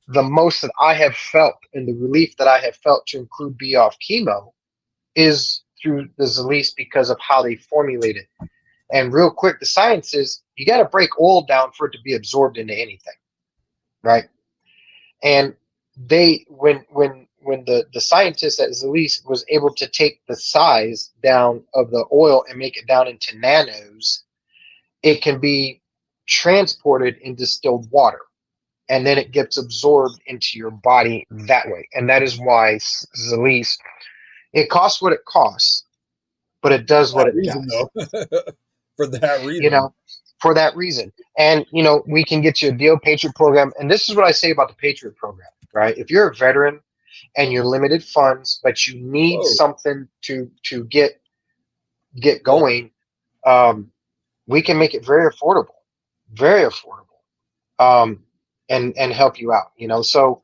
the most that I have felt and the relief that I have felt to include be off chemo is through the Zalease because of how they formulate it. And real quick, the science is you got to break oil down for it to be absorbed into anything, right? And they when the scientist at Zalease was able to take the size down of the oil and make it down into nanos, it can be transported in distilled water, and then it gets absorbed into your body that way. And that is why Zalease, it costs what it costs, but it For does what that it reason, does. though. For that You reason. know, for that reason. And we can get you a deal Patriot program. And this is what I say about the Patriot program, right? If you're a veteran and you're limited funds, but you need Whoa. something to get Yeah. going, um, we can make it very affordable, and help you out. So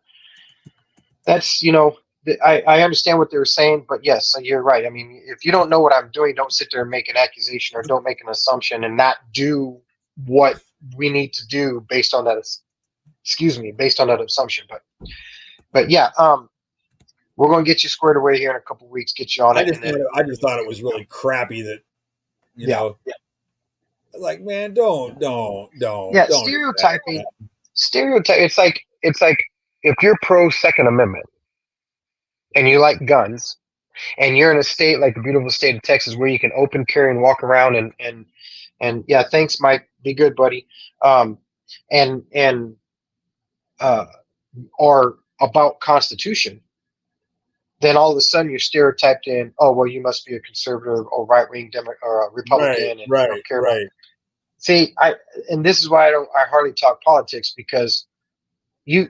that's I understand what they were saying, but yes, you're right. I mean, if you don't know what I'm doing, don't sit there and make an accusation or don't make an assumption and not do what we need to do based on that. Excuse me, based on that assumption. But yeah, we're going to get you squared away here in a couple of weeks, get you on I it, just and then thought I just thought it was really crappy that you yeah, know like, man, yeah, don't do that. stereotype. It's like if you're pro Second Amendment and you like guns and you're in a state like the beautiful state of Texas where you can open carry and walk around and yeah, thanks, Mike. Be good, buddy. Um, and uh, are about Constitution, then all of a sudden you're stereotyped in. Oh well, you must be a conservative or right wing or a Right, Republican, and you right, don't care about. right. See, and this is why I hardly talk politics because you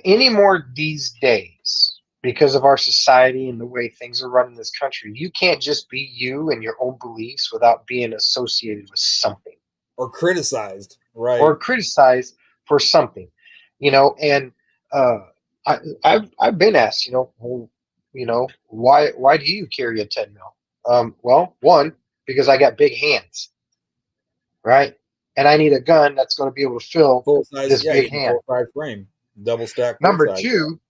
anymore these days. because of our society and the way things are run in this country. You can't just be you and your own beliefs without being associated with something Or criticized, or right? criticized for something, you know. And uh, I've been asked, well, why do you carry a 10 mil? Well, one, because I got big hands, right? And I need a gun that's going to be able to fill Full size, this yeah. You big need the hand. full size frame, double stack, full Number size. two,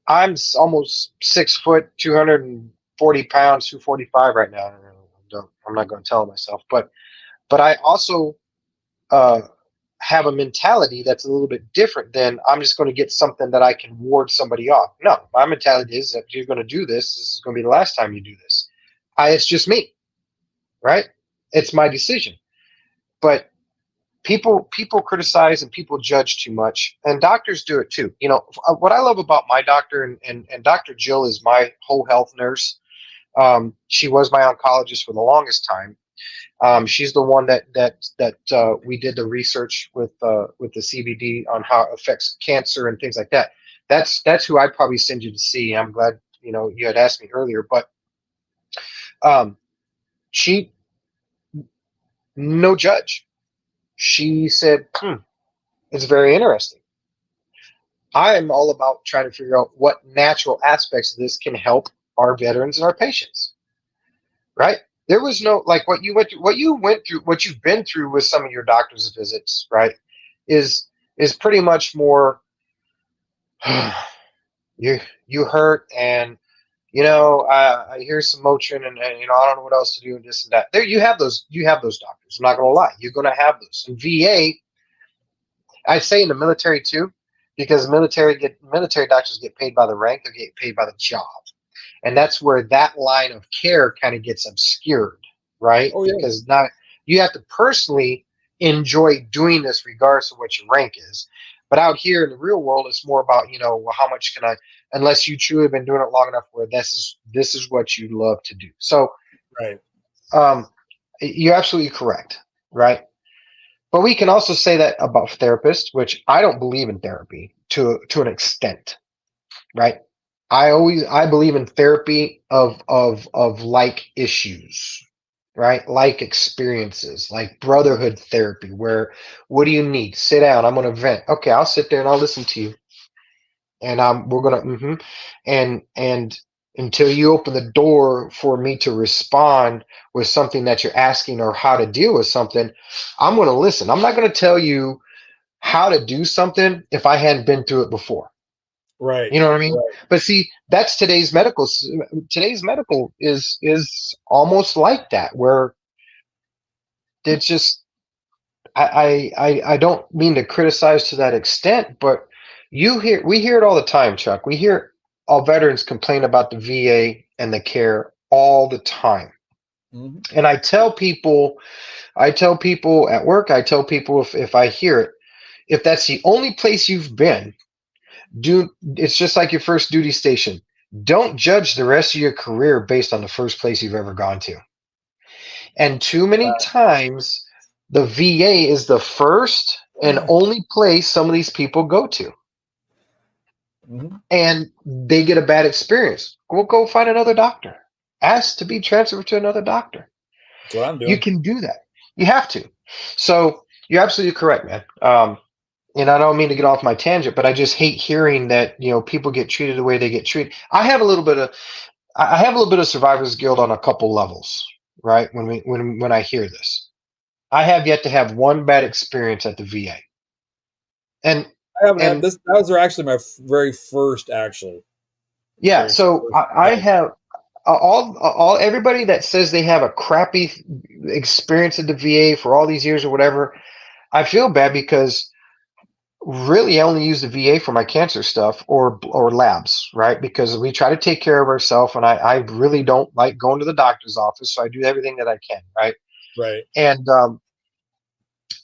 I'm almost 6 foot, 240 pounds, 245 right now. I'm not going to tell myself, but I also uh, have a mentality that's a little bit different than I'm just going to get something that I can ward somebody off. No, my mentality is that you're going to do this. This is going to be the last time you do this. It's just me, right? It's my decision. But people criticize and people judge too much, and doctors do it too. What I love about my doctor, and Dr. Jill is my whole health nurse. She was my oncologist for the longest time. She's the one that we did the research with the CBD on how it affects cancer and things like that. That's who I'd probably send you to see. I'm glad you had asked me earlier, but um, she, no judge. She said, it's very interesting. I am all about trying to figure out what natural aspects of this can help our veterans and our patients. Right? There was no, like, what you've been through with some of your doctor's visits, right? Is pretty much more you you hurt, and I hear some Motrin, and I don't know what else to do, and this and that. There you have those doctors. I'm not gonna lie, you're gonna have those. In VA, I say in the military too, because military doctors get paid by the rank, they get paid by the job. And that's where that line of care kind of gets obscured, right? Oh yeah, Because now you have to personally enjoy doing this regardless of what your rank is. But out here in the real world, it's more about, well, how much can I, unless you truly have been doing it long enough where this is what you love to do. So right. um, you're absolutely correct, right? But we can also say that about therapists, which I don't believe in therapy to an extent, right? I believe in therapy of like issues, right? Like experiences, like brotherhood therapy, where what do you need? Sit down. I'm gonna vent. Okay, I'll sit there and I'll listen to you, and we're gonna and until you open the door for me to respond with something that you're asking or how to deal with something, I'm gonna listen. I'm not gonna tell you how to do something if I hadn't been through it before. Right. You know what I mean? Right. But see, that's today's medical. Today's medical is almost like that, where it's just I don't mean to criticize to that extent, but we hear it all the time, Chuck. We hear all veterans complain about the VA and the care all the time. Mm-hmm. And I tell people at work, I tell people if I hear it, if that's the only place you've been, it's just like your first duty station. Don't judge the rest of your career based on the first place you've ever gone to. And too many times, the VA is the first and only place some of these people go to, Mm-hmm. and they get a bad experience. We'll go find another doctor. Ask to be transferred to another doctor. That's what I'm You doing. can do that. You have to. So you're absolutely correct, man. And I don't mean to get off my tangent, but I just hate hearing that people get treated the way they get treated. I have a little bit of survivor's guilt on a couple levels, right? When I hear this, I have yet to have one bad experience at the VA, and I haven't had and this. Those are actually my very first, actually. yeah, Very so first I bad. have all everybody that says they have a crappy experience at the VA for all these years or whatever. I feel bad because really I only use the VA for my cancer stuff or labs, right? Because we try to take care of ourselves, and I really don't like going to the doctor's office, so I do everything that I can, right? Right. And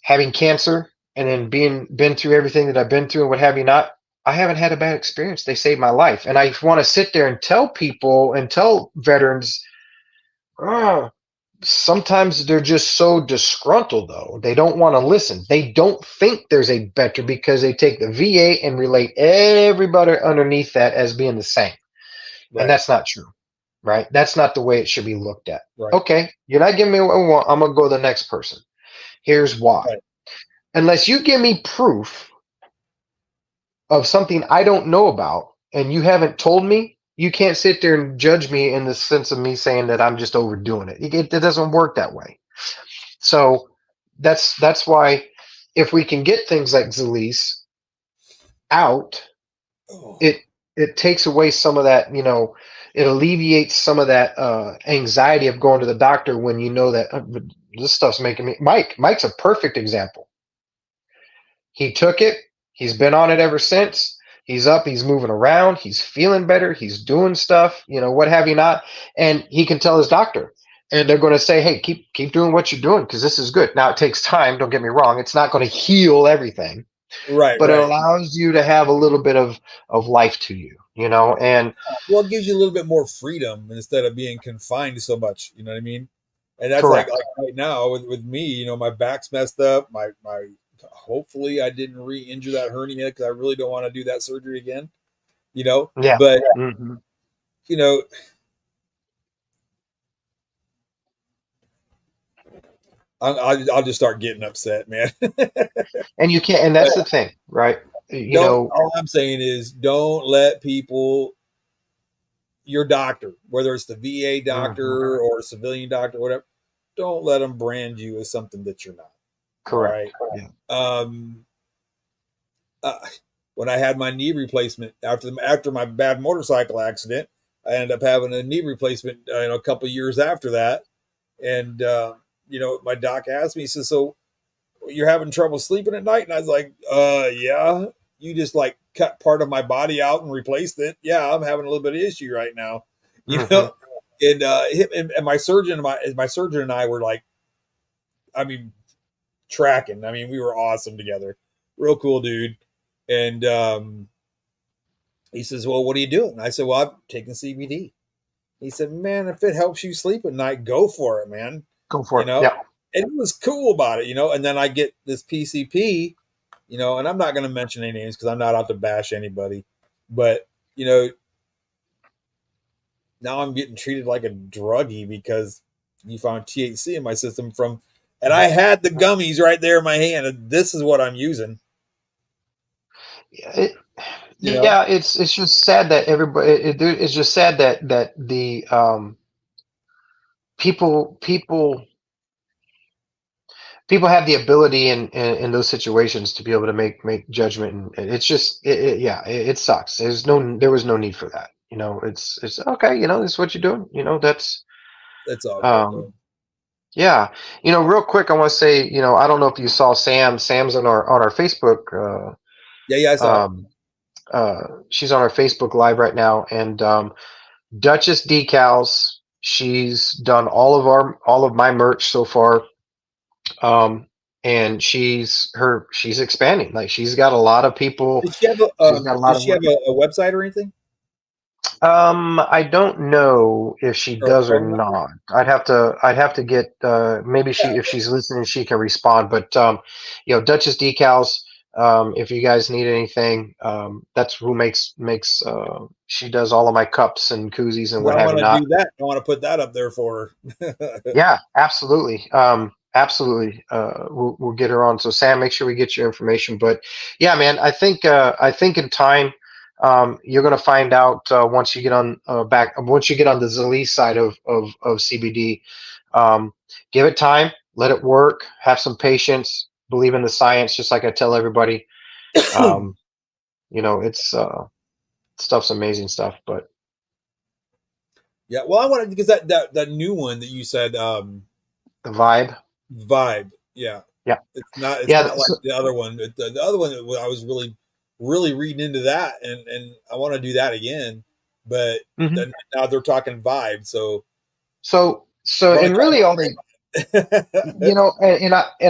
having cancer and then been through everything that I've been through and what have you not, I haven't had a bad experience. They saved my life, and I want to sit there and tell people and tell veterans, oh, sometimes they're just so disgruntled, though. They don't want to listen. They don't think there's a better because they take the VA and relate everybody underneath that as being the same. And Right. that's not true, right? That's not the way it should be looked at. Right. Okay, you're not giving me what I want. I'm going to go to the next person. Here's why. Right. Unless you give me proof of something I don't know about and you haven't told me, you can't sit there and judge me in the sense of me saying that I'm just overdoing it. It doesn't work that way. So that's why if we can get things like Zalise out, Oh, it it takes away some of that, it alleviates some of that anxiety of going to the doctor when you know that this stuff's making me. Mike's a perfect example. He took it. He's been on it ever since. He's up. He's moving around. He's feeling better. He's doing stuff. What have you not? And he can tell his doctor, and they're going to say, "Hey, keep doing what you're doing because this is good." Now it takes time. Don't get me wrong. It's not going to heal everything, right. but it Right. allows you to have a little bit of life to you. And Well, it gives you a little bit more freedom instead of being confined so much. You know what I mean? And that's like correct. right now with me. My back's messed up. My hopefully I didn't re-injure that hernia because I really don't want to do that surgery again. Yeah. But Hmm. you know, I'll just start getting upset, man. And you can't. And But that's the thing, right? You don't. know. All I'm saying is, don't let people, your doctor, whether it's the VA Hmm. doctor or a civilian doctor, whatever, don't let them brand you as something that you're not. All right. Correct. Yeah. Um, uh, when I had my knee replacement after my bad motorcycle accident, I ended up having a knee replacement, a couple years after that, and my doc asked me, he says, "So you're having trouble sleeping at night?" And I was like, yeah. You just like cut part of my body out and replaced it. Yeah, I'm having a little bit of issue right now, you Hmm. know. And and my surgeon and I were like, I mean, tracking. I mean, we were awesome together. Real cool dude. And he says, "Well, what are you doing?" And I said, "Well, I'm taking CBD." He said, "Man, if it helps you sleep at night, go for it, man." Go for You it. know, Yeah. and he was cool about it, And then I get this PCP, and I'm not going to mention any names because I'm not out to bash anybody, but you know, now I'm getting treated like a druggie because you found THC in my system and I had the gummies right there in my hand, and this is what I'm using. It, You know, yeah. It's just sad that everybody. It's just sad that the people have the ability in those situations to be able to make judgment, and it's just yeah, it sucks. There was no need for that. It's okay. This is what you're doing. That's it's all good um though. yeah. Real quick, I want to say, I don't know if you saw Sam's on our Facebook. Yeah, yeah, I saw it. Um, she's on our Facebook Live right now, and Duchess Decals. She's done all of my merch so far, and she's expanding. Like she's got a lot of people. Did she have a She's got a lot Did of she have work. a website or anything, I don't know if she or a does or phone number? not. I'd have to get maybe Yeah, if she's listening she can respond. But Duchess Decals. If you guys need anything, that's who makes. She does all of my cups and koozies and because what I have you want to not. do that. I want to put that up there for her. Yeah, absolutely. Absolutely. We'll get her on. So Sam, make sure we get your information. But yeah, man, I think in time, you're gonna find out once you get on once you get on the Zali side of CBD. Um, give it time, let it work, have some patience, believe in the science, just like I tell everybody. Um, it's stuff's amazing stuff. But Yeah, well, I wanted because that new one that you said, the vibe, vibe. Yeah, yeah, it's yeah. not like the other one. The other one, I was really reading into that, and I want to do that again. But Mhm. then now they're talking vibe, so So I'm gonna and really all they try mine.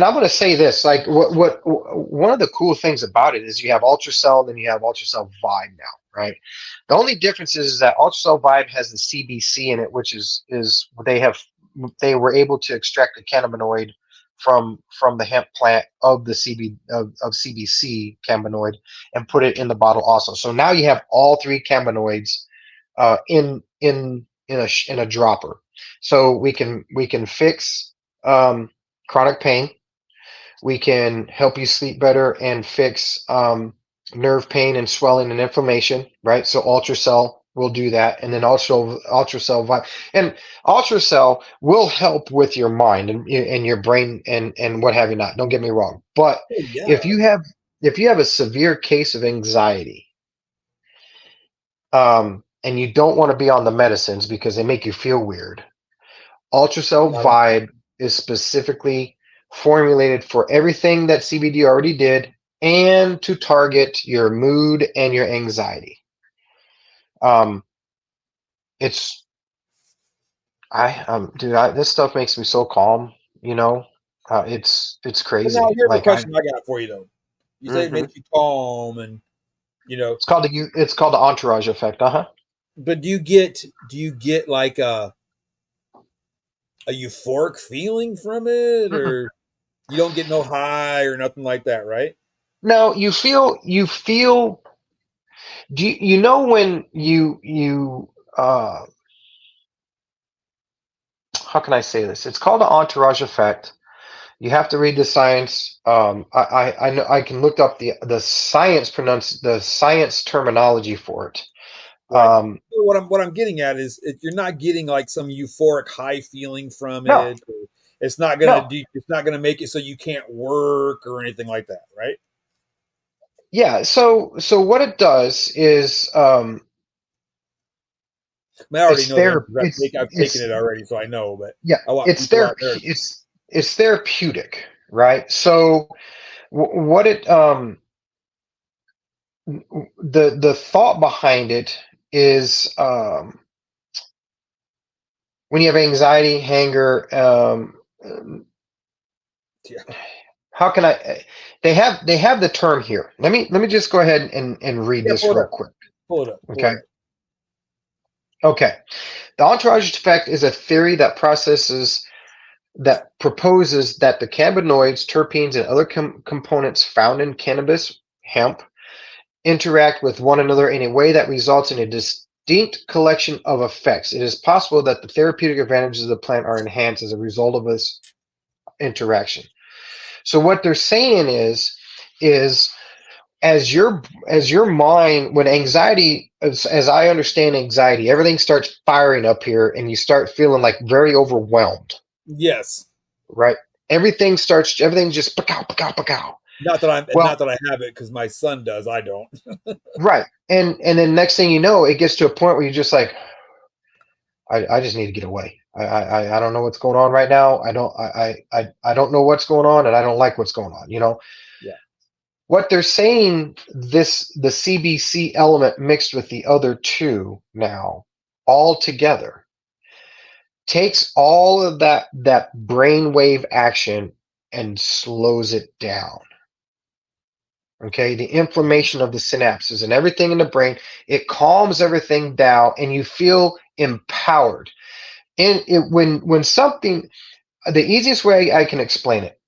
I'm going to say this, like what one of the cool things about it is you have ultracell, then you have ultracell vibe now, right? The only difference is that ultracell vibe has the CBC in it, which is they were able to extract the cannabinoid from the hemp plant of the of CBC cannabinoid and put it in the bottle also. So now you have all three cannabinoids in a dropper. So we can fix chronic pain. We can help you sleep better and fix nerve pain and swelling and inflammation, right? So ultracell will do that, and then also and ultracell will help with your mind and your brain and what have you not. Don't get me wrong, but Oh if yeah. you have if you have a severe case of anxiety, and you don't want to be on the medicines because they make you feel weird, ultracell Got it. vibe is specifically formulated for everything that CBD already did and to target your mood and your anxiety. Um, it's dude, this stuff makes me so calm. You know, it's Well, now crazy. here's a Like I, question I got for you though. You say it hmm makes you calm, and you know, it's called the entourage effect. Uh huh. but do you get like a euphoric feeling from it, or you don't get no high or nothing like that, right? No, you feel. Do you know when how can I say this? It's called the entourage effect. You have to read the science. I know I can look up the science terminology for it. Right. Um, So what I'm getting at is you're not getting like some euphoric high feeling from no, it. Or it's not gonna no, do. It's not gonna make it so you can't work or anything like that, right? yeah. So what it does is I mean, I already it's know the there. answer. I've taken it already, so I know. But Yeah, I want it's people there. out there. It's therapeutic, right? So what it the thought behind it is when you have anxiety, anger, Yeah, how can I? They have the term here. Let me just go ahead and read yeah. this Pull it real up. quick. Pull it up. Pull Okay. it up. Okay. The entourage effect is a theory that proposes that the cannabinoids, terpenes, and other components found in cannabis, hemp, interact with one another in a way that results in a distinct collection of effects. It is possible that the therapeutic advantages of the plant are enhanced as a result of this interaction. So what they're saying is as your mind, when anxiety, as I understand anxiety, everything starts firing up here and you start feeling like very overwhelmed, Yes. right? Everything just pacow, pacow, pacow. Not Well, that I have it because my son does. I don't. right. And then next thing you know, it gets to a point where you're just like, I just need to get away. I don't know what's going on right now. I don't know what's going on, and I don't like what's going on. Yeah. What they're saying, the CBC element mixed with the other two now all together takes all of that brainwave action and slows it down. Okay, the inflammation of the synapses and everything in the brain, it calms everything down, and you feel empowered. And when something, the easiest way I can explain it,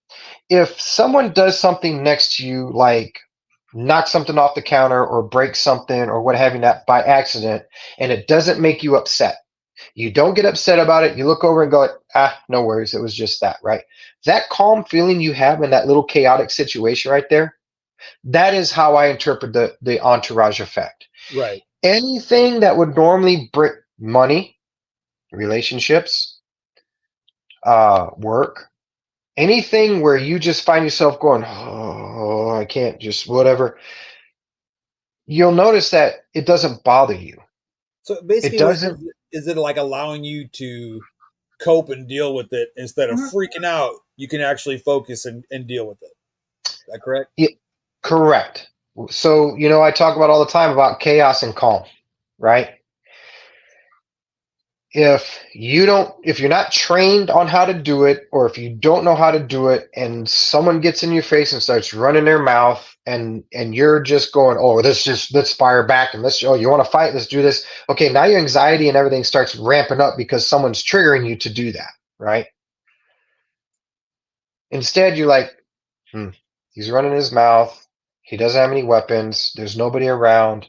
if someone does something next to you, like knock something off the counter or break something or what have you not by accident, and it doesn't make you upset, you don't get upset about it. You look over and go, no worries, it was just that, right? That calm feeling you have in that little chaotic situation right there, that is how I interpret the entourage effect. Right. Anything that would normally bring money, relationships, work, anything where you just find yourself going, oh, I can't just whatever, you'll notice that it doesn't bother you. So It basically, doesn't. is it like allowing you to cope and deal with it instead of Mhm. freaking out? You can actually focus and deal with it. Is that correct? Yeah, correct. So, I talk about all the time about chaos and calm, right? If you're not trained on how to do it, or if you don't know how to do it, and someone gets in your face and starts running their mouth, and you're just going, oh, let's fire back, and you want to fight, let's do this. Okay, now your anxiety and everything starts ramping up because someone's triggering you to do that, right? Instead, you're like, he's running his mouth, he doesn't have any weapons, there's nobody around,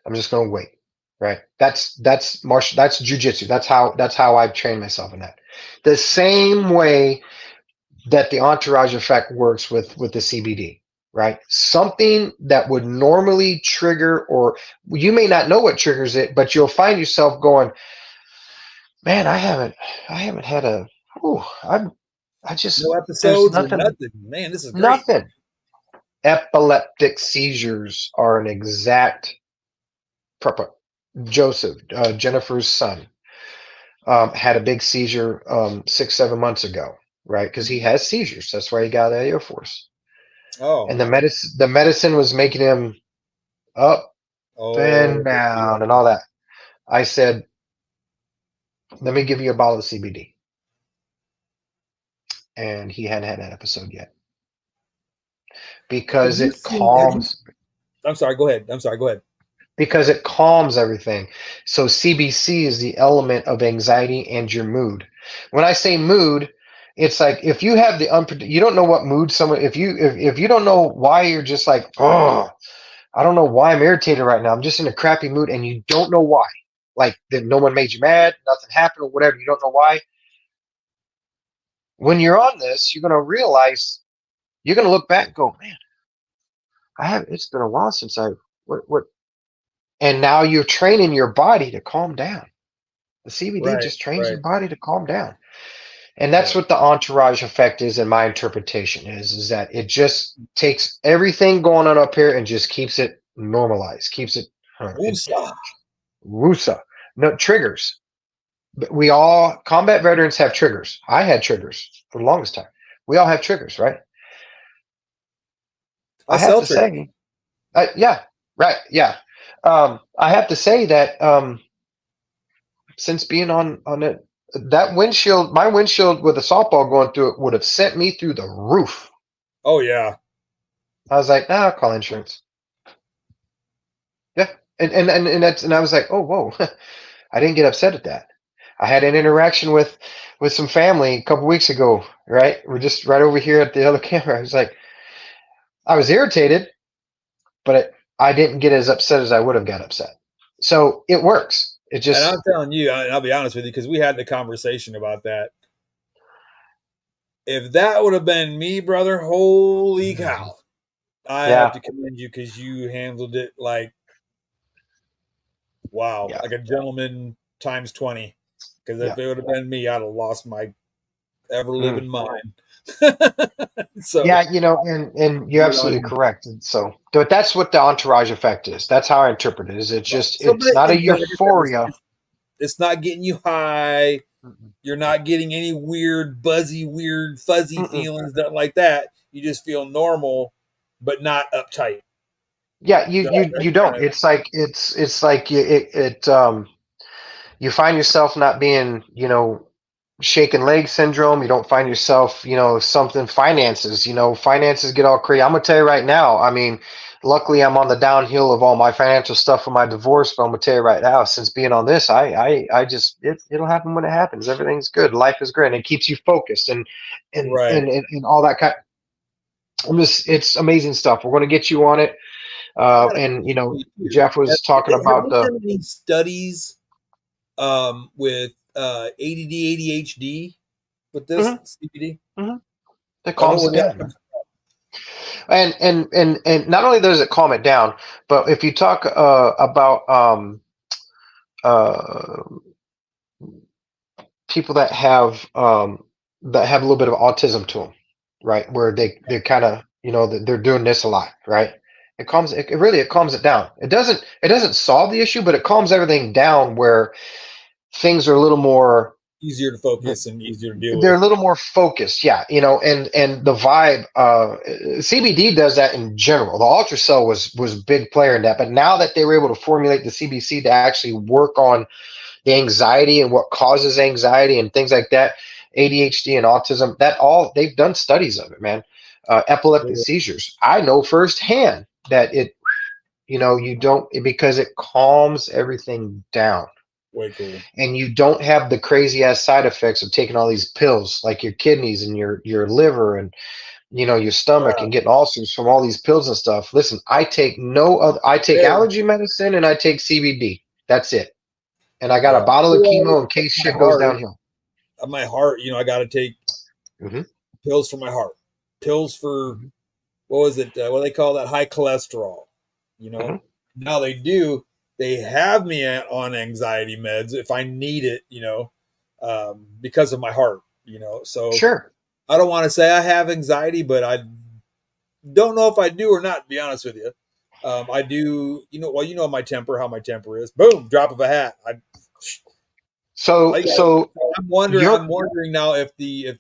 I'm just going to wait. right? That's martial, that's jujitsu. That's how I've trained myself in that. The same way that the entourage effect works with the CBD, right? Something that would normally trigger, or you may not know what triggers it, but you'll find yourself going, man, I haven't had a, oh, I No just, there's episodes or nothing, nothing. Man, this is great. nothing. Epileptic seizures are an exact proper. Joseph, Jennifer's son, had a big seizure 6, 7 months ago, right? Because he has seizures. That's why he got out of the Air Force. Oh, And the medicine was making him up and oh, yeah. down and all that. I said, let me give you a bottle of CBD. And he hadn't had that episode yet Have because you it seen? Have you? calms I'm sorry. Go ahead. I'm sorry. Go ahead. because it calms everything. So CBC is the element of anxiety and your mood. When I say mood, it's like if you have the you don't know what mood someone, if you don't know why you're just like, oh, I don't know why I'm irritated right now. I'm just in a crappy mood and you don't know why. Like that no one made you mad, nothing happened or whatever, you don't know why. When you're on this, you're gonna realize, you're gonna look back and go, man, it's been a while since I what, and now you're training your body to calm down. The CBD Right. just trains Right. your body to calm down. And that's Yeah. what the entourage effect is in my interpretation is that it just takes everything going on up here and just keeps it normalized, keeps it, it Woosah. Wusa. No triggers. We all combat veterans have triggers. I had triggers for the longest time. We all have triggers, right? I I have sell to triggers. say, yeah, right, yeah. I have to say that since being on it, that windshield, my windshield with a softball going through it would have sent me through the roof. Oh yeah. I was like, nah, I'll call insurance. Yeah, and I was like, oh whoa, I didn't get upset at that. I had an interaction with some family a couple weeks ago. Right, we're just right over here at the other camera. I was like, I was irritated, but I didn't get as upset as I would have got upset. So it works. It And I'm just, telling you, and I'll be honest with you, because we had the conversation about that. If that would have been me, brother, holy cow! I have yeah, to commend you because you handled it like wow, yeah, like a gentleman times 20. Because yeah. if it would have been me, I'd have lost my ever Mm. living mind. So Yeah, and you're good on absolutely you. correct. And so, but that's what the entourage effect is. That's how I interpret it. Is it's Right. just, So, it's not a but like I said, euphoria. it's not getting you high. Mm-mm. You're not getting any weird, buzzy, weird, fuzzy Mm-mm. feelings, nothing like that. You just feel normal, but not uptight. Yeah, you That, you that's you don't. kind of It's like you find yourself not being, shaken leg syndrome. You don't find yourself, something finances, finances get all crazy. I'm gonna tell you right now. I mean, luckily I'm on the downhill of all my financial stuff from my divorce, but I'm gonna tell you right now, since being on this, I just, it'll happen when it happens. Everything's good. Life is great. And it keeps you focused and right. and and, and all that kind. It's amazing stuff. We're gonna get you on it. I got a And question for you too. Jeff was talking Have about they the. done any studies with ADD, ADHD with this Mhm, CBD? mhm. It I know calms where it that down, man. comes And not only does it calm it down, but if you talk about uh, people that have a little bit of autism to them, right, where they're kind of, they're doing this a lot, right? It calms it down. It doesn't solve the issue, but it calms everything down where things are a little more, easier to focus and easier to deal they're a with. little more focused, yeah, and the vibe, CBD does that in general. The ultracell was a big player in that, but now that they were able to formulate the CBC to actually work on the anxiety and what causes anxiety and things like that, ADHD and autism, that all, they've done studies of it, man. Epileptic seizures, I know firsthand that you don't, because it calms everything down, Way cool. and you don't have the crazy ass side effects of taking all these pills, like your kidneys and your liver and your stomach Yeah. and getting ulcers from all these pills and stuff. Listen, I take no other. I take Hey, allergy medicine and I take CBD. That's it. And I got a Yeah. bottle of Well, chemo in case my shit goes heart, downhill. I got to take Hmm. pills for my heart, pills for what was it? What do they call that? High cholesterol. You know, Hmm. now they do. They have me on anxiety meds if I need it. Because of my heart. So Sure. I don't want to say I have anxiety, but I don't know if I do or not. To be honest with you, I do. Well, my temper, how my temper is. Boom, drop of a hat. So I so I'm wondering. you're I'm wondering now if the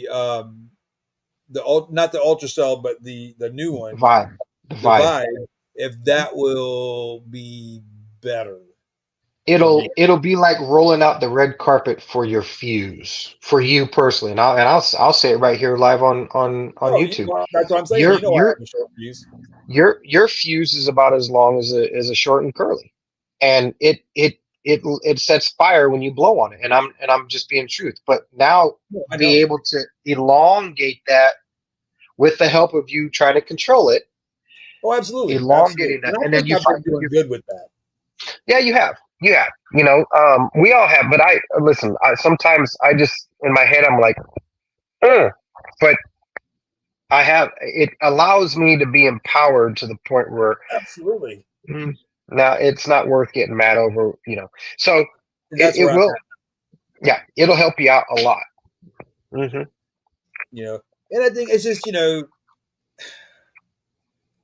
not the ultrasound, but the new one, vibe, the the vibe. Vibe, if that will be better. It'll be like rolling out the red carpet for your fuse for you personally, and I'll say it right here live on Oh, YouTube. well, that's what I'm saying. Your I your have a short fuse. your fuse is about as long as a short and curly, and it sets fire when you blow on it, and I'm just being truth. But now No, I be know. able to elongate that with the help of you trying to control it, Oh, absolutely, absolutely. elongating that, And I and then think you I've find been doing you. good with that. Yeah, you have. We all have. But I listen. Sometimes I just in my head I'm like, "Ugh," but I have. It allows me to be empowered to the point where Absolutely. mm, now it's not worth getting mad over. So And it, that's it where I'm will. at. Yeah, it'll help you out a lot. Hmm. You know, and I think it's just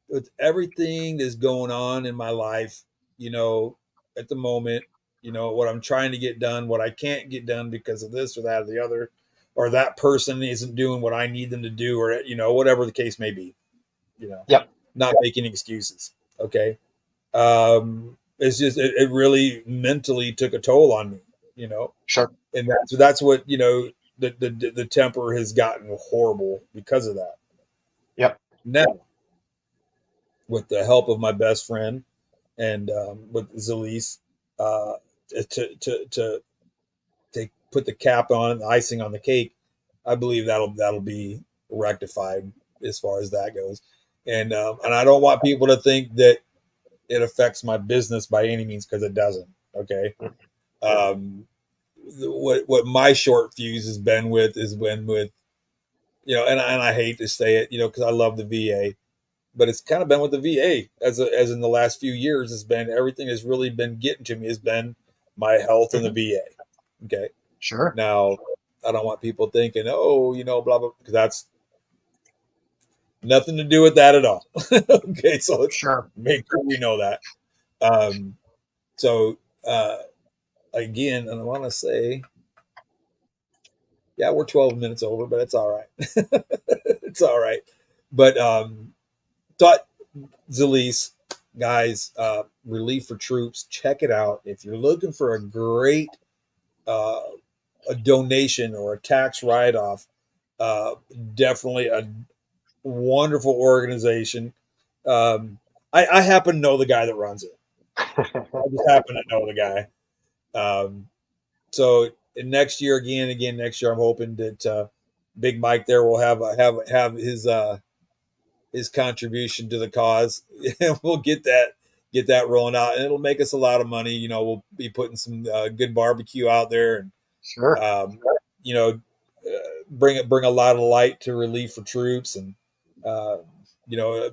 with everything that's going on in my life, you know, at the moment, what I'm trying to get done, what I can't get done because of this or that or the other, or that person isn't doing what I need them to do, or whatever the case may be. You know, Yep. not making excuses. Okay, it's just it really mentally took a toll on me. You know, Sure. and that's what the temper has gotten horrible because of that. Yep. Now, with the help of my best friend and with Zalise, uh, to put the cap on, the icing on the cake, I believe that'll be rectified as far as that goes. And I don't want people to think that it affects my business by any means, because it doesn't. Okay. Um, what my short fuse has been with and I hate to say it, because I love the VA, but it's kind of been with the VA as in the last few years. It's been everything has really been getting to me has been my health and the Hmm. VA. Okay. Sure. Now, I don't want people thinking, oh, blah blah, because that's nothing to do with that at all. Okay, so let's Sure. make sure we know that. Um, so again, and I want to say, yeah, we're 12 minutes over, but it's all right. It's all right. But thought Zalise, guys, Relief for Troops, check it out. If you're looking for a great uh, a donation or a tax write off, uh, definitely a wonderful organization. Um, I happen to know the guy that runs it. I just happen to know the guy. So next year, again next year, I'm hoping that Big Mike there will have his contribution to the cause, and we'll get that rolling out, and it'll make us a lot of money. We'll be putting some good barbecue out there, and Sure. um, you know, bring a lot of light to Relief for Troops, and uh,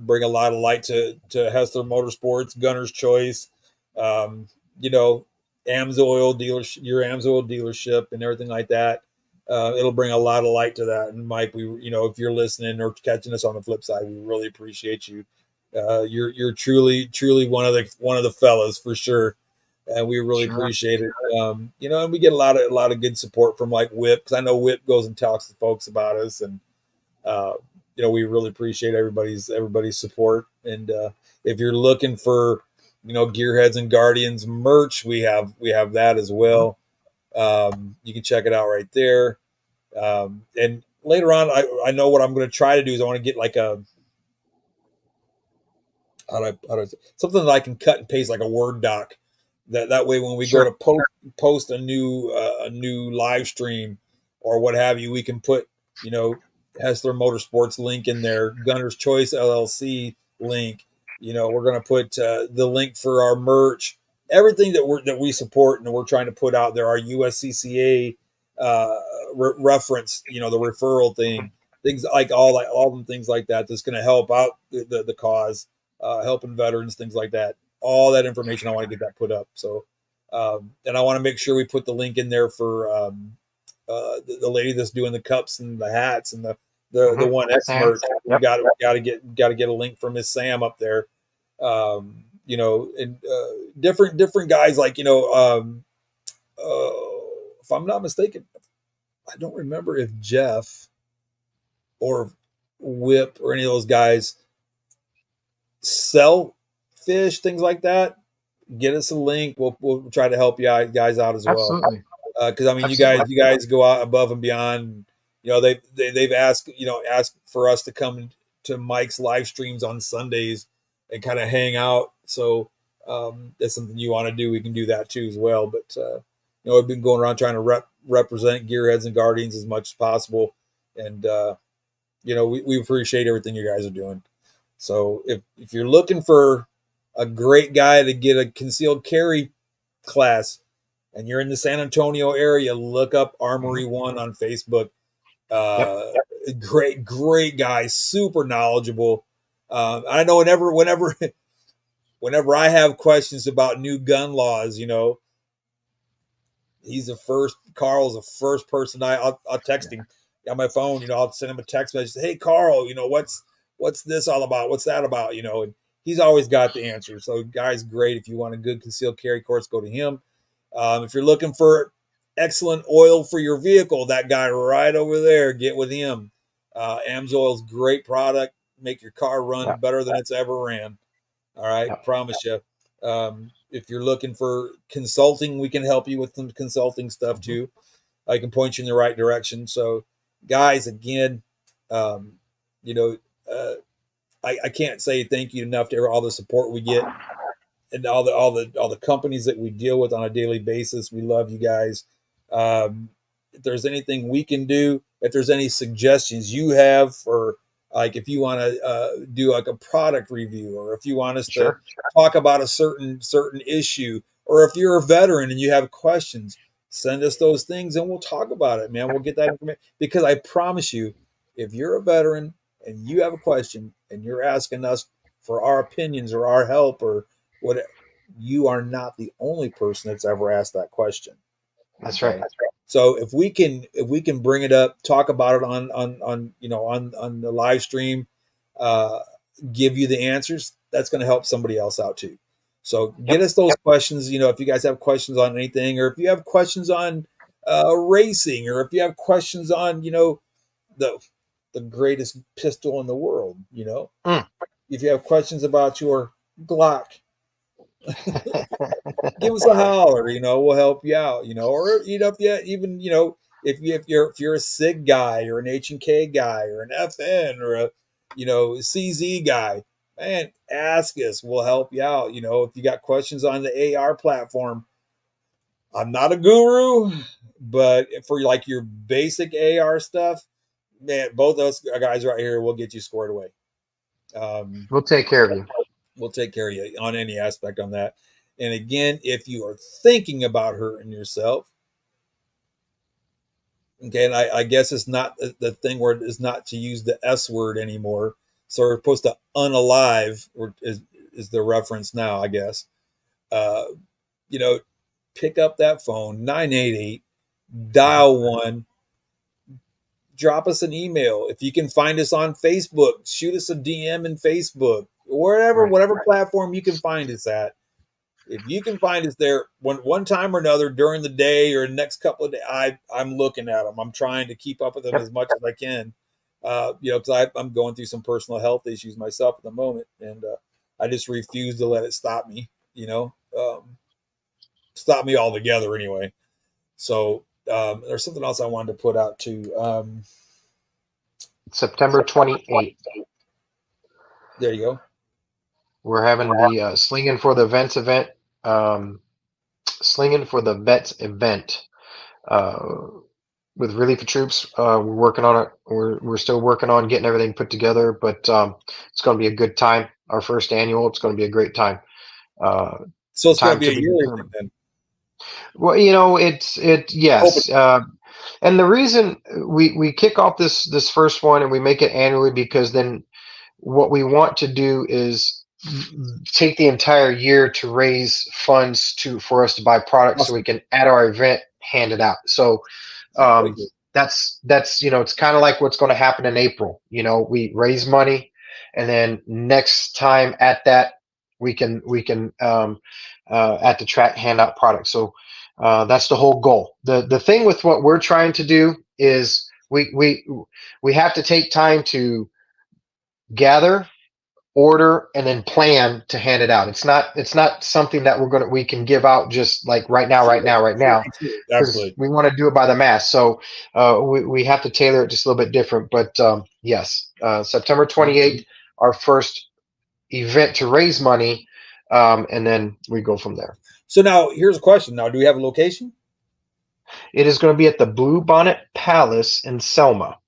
bring a lot of light to Hessler Motorsports, Gunner's Choice, um, you know, Amsoil dealership, your Amsoil dealership, and everything like that. It'll bring a lot of light to that. And Mike, if you're listening or catching us on the flip side, we really appreciate you. You're truly one of the fellas for sure, and we really Sure. appreciate it. And we get a lot of good support from like Whip, because I know Whip goes and talks to folks about us, and uh, we really appreciate everybody's support. And if you're looking for Gearheads and Guardians merch, we have that as Mhm. well. You can check it out right there. And later on, I know what I'm going to try to do is I want to get like a something that I can cut and paste like a Word doc. That way, when we go to Sure. post a new live stream or what have you, we can put Hessler Motorsports link in there, Gunner's Choice LLC link. We're going to put the link for our merch. everything that we support and we're trying to put out there, our USCCA reference, the referral thing, things like all them things like that. That's going to help out the cause, helping veterans, things like that. All that information, I want to get that put up. So, and I want to make sure we put the link in there for the lady that's doing the cups and the hats and the Hmm. one X Sam. merch. We Yep. got to get a link from Miss Sam up there. And different guys like if I'm not mistaken, I don't remember if Jeff or Whip or any of those guys sell fish, things like that. Get us a link. We'll try to help guys out as well. Absolutely. Because I mean, Absolutely. you guys go out above and beyond. They've asked asked for us to come to Mike's live streams on Sundays and kind of hang out. So that's something you want to do. We can do that too as well. But we've been going around trying to represent gearheads and guardians as much as possible, and we appreciate everything you guys are doing. So if you're looking for a great guy to get a concealed carry class and you're in the San Antonio area, look up Hmm. Armory One on Facebook. Yep. Uh, great guy, super knowledgeable. I know whenever I have questions about new gun laws, he's the first. Carl's the first person I'll text him on my phone. I'll send him a text message. Hey, Carl, what's this all about? What's that about? And he's always got the answer. So, guys, great. If you want a good concealed carry course, go to him. If you're looking for excellent oil for your vehicle, that guy right over there, get with him. Amsoil's great product. Make your car run Yep. better than it's ever ran. All right, Yep. promise you. If you're looking for consulting, we can help you with some consulting stuff Hmm. too. I can point you in the right direction. So, guys, again, um, you know, uh, I can't say thank you enough to all the support we get and all the companies that we deal with on a daily basis. We love you guys. If there's anything we can do, if there's any suggestions you have, or like if you want to do like a product review, or if you want us to Sure. talk about a certain issue, or if you're a veteran and you have questions, send us those things and we'll talk about it, man. Yep. We'll get that information because I promise you, if you're a veteran and you have a question and you're asking us for our opinions or our help or what, you are not the only person that's ever asked that question. That's right. Okay. So if we can bring it up, talk about it on the live stream, uh, give you the answers, that's going to help somebody else out too. So get Yep. us those questions. If you guys have questions on anything, or if you have questions on racing, or if you have questions on the the greatest pistol in the world, Mm. if you have questions about your Glock, give us a holler. We'll help you out. Or if you even if you're a SIG guy or an H&K guy or an FN or a CZ guy, man, ask us. We'll help you out. If you got questions on the AR platform, I'm not a guru, but for like your basic AR stuff, man, both those guys right here will get you squared away. Um, We'll take care of you. we'll take care of you on any aspect on that. And again, if you are thinking about hurting yourself, okay, and I guess it's not the thing where it's not to use the S word anymore. So we're supposed to unalive, or is the reference now, I guess. Uh, you know, pick up that phone, 988, Hmm. dial one, drop us an email. If you can find us on Facebook, shoot us a DM in Facebook, Right. whatever platform you can find us at. If you can find us there one time or another during the day or the next couple of days, I'm looking at them. I'm trying to keep up with them Yep. as much as I can. Because I'm going through some personal health issues myself at the moment, and I just refuse to let it stop me. Stop me altogether anyway. So there's something else I wanted to put out too. September 28th. There you go. We're having the Slinging for the Vets event. Um, Slinging for the Vets event. Uh, with Relief Troops. We're working on it. We're still working on getting everything put together, but it's going to be a good time. Our first annual. It's going to be a great time. Uh, So it's going to Time be to a be yearly thing determined. then. Well, you know, Hoping. yes. And the reason we kick off this first one and we make it annually because then what we want to do is take the entire year to raise funds to for us to buy products so we Awesome. can at our event hand it out. So Very um, good. that's you know it's kind of like what's going to happen in April. You know, we raise money, and then next time at that we can at the track hand out products. So that's the whole goal. The thing with what we're trying to do is we have to take time to gather, order, and then plan to hand it out. It's not something that we can give out just like right now, Sure, right now, right sure, now, absolutely, because absolutely. we want to do it by the mass. So we have to tailor it just a little bit different. But yes, September 28th, our first event to raise money, and then we go from there. So now here's a question. Now, do we have a location? It is going to be at the Blue Bonnet Palace in Selma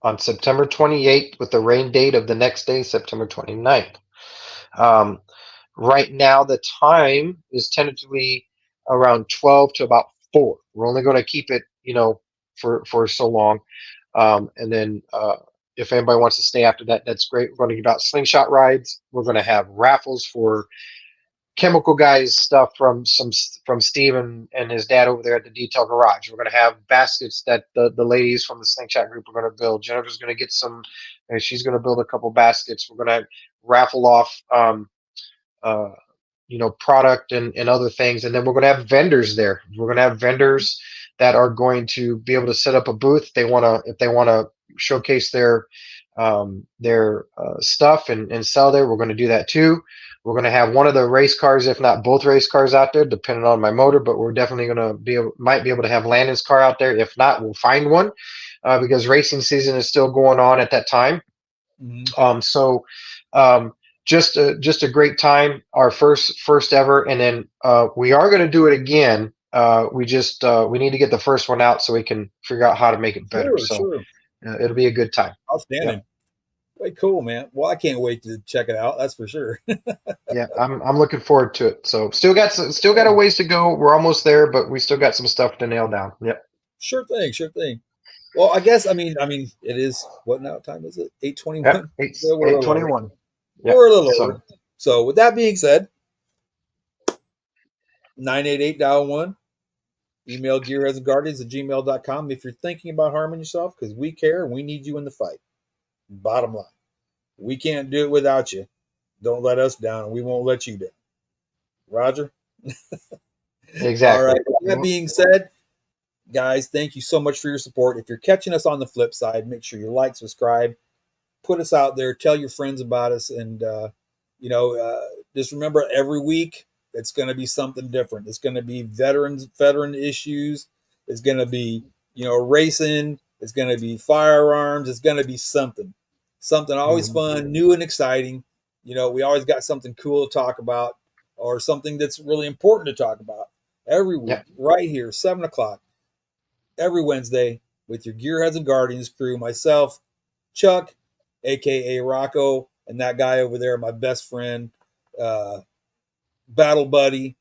on September 28th with the rain date of the next day, September 29th. Um, Right now, the time is tentatively around 12 to about 4. We're only going to keep it, for so long. And then if anybody wants to stay after that, that's great. We're going to give out slingshot rides. We're going to have raffles for chemical guys stuff from Steve and his dad over there at the detail garage. We're going to have baskets that the ladies from the slingshot group are going to build. Jennifer's going to get some. She's going to build a couple baskets. We're going to raffle off. Uh, product and other things. And then we're going to have vendors there. We're going to have vendors that are going to be able to set up a booth if they want to showcase their stuff and sell there. We're going to do that too. We're going to have one of the race cars, if not both race cars out there, depending on my motor, but we're definitely going to might be able to have Landon's car out there. If not, we'll find one because racing season is still going on at that time. Mm-hmm. So um, just a great time, our first ever, and then we are going to do it again. We need to get the first one out so we can figure out how to make it better. Sure, So sure. it'll be a good time. Yep. Outstanding. Way cool, man. Well, I can't wait to check it out. That's for sure. Yeah, I'm looking forward to it. So still got a ways to go. We're almost there, but we still got some stuff to nail down. Yep. Sure thing, sure thing. Well, I guess I mean, it is what now? Time is it? eight twenty Yep. one. Eight So we're a eight little twenty over. one. Yep. We're a little over. So So with that being said, 988 dial one. Email gearheadsandguardians@gmail.com if you're thinking about harming yourself because we care and we need you in the fight. Bottom line. We can't do it without you. Don't let us down and we won't let you down. Roger? All exactly. right. With that being said, guys, thank you so much for your support. If you're catching us on the flip side, make sure you like, subscribe, put us out there, tell your friends about us, and you know, uh, just remember every week it's going to be something different. It's going to be veteran issues. It's going to be racing. It's going to be firearms. It's going to be something always Mhm. fun, new and exciting. We always got something cool to talk about or something that's really important to talk about every week, Yep. right here, 7 o'clock every Wednesday with your Gearheads and Guardians crew, myself, Chuck, aka Rocco, and that guy over there, my best friend, uh, battle buddy,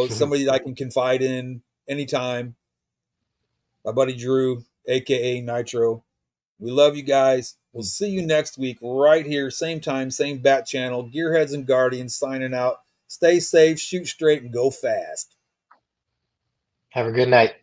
somebody that I can confide in anytime. My buddy Drew, aka Nitro. We love you guys. We'll see you next week right here, same time, same bat channel. Gearheads and Guardians signing out. Stay safe, shoot straight, and go fast. Have a good night.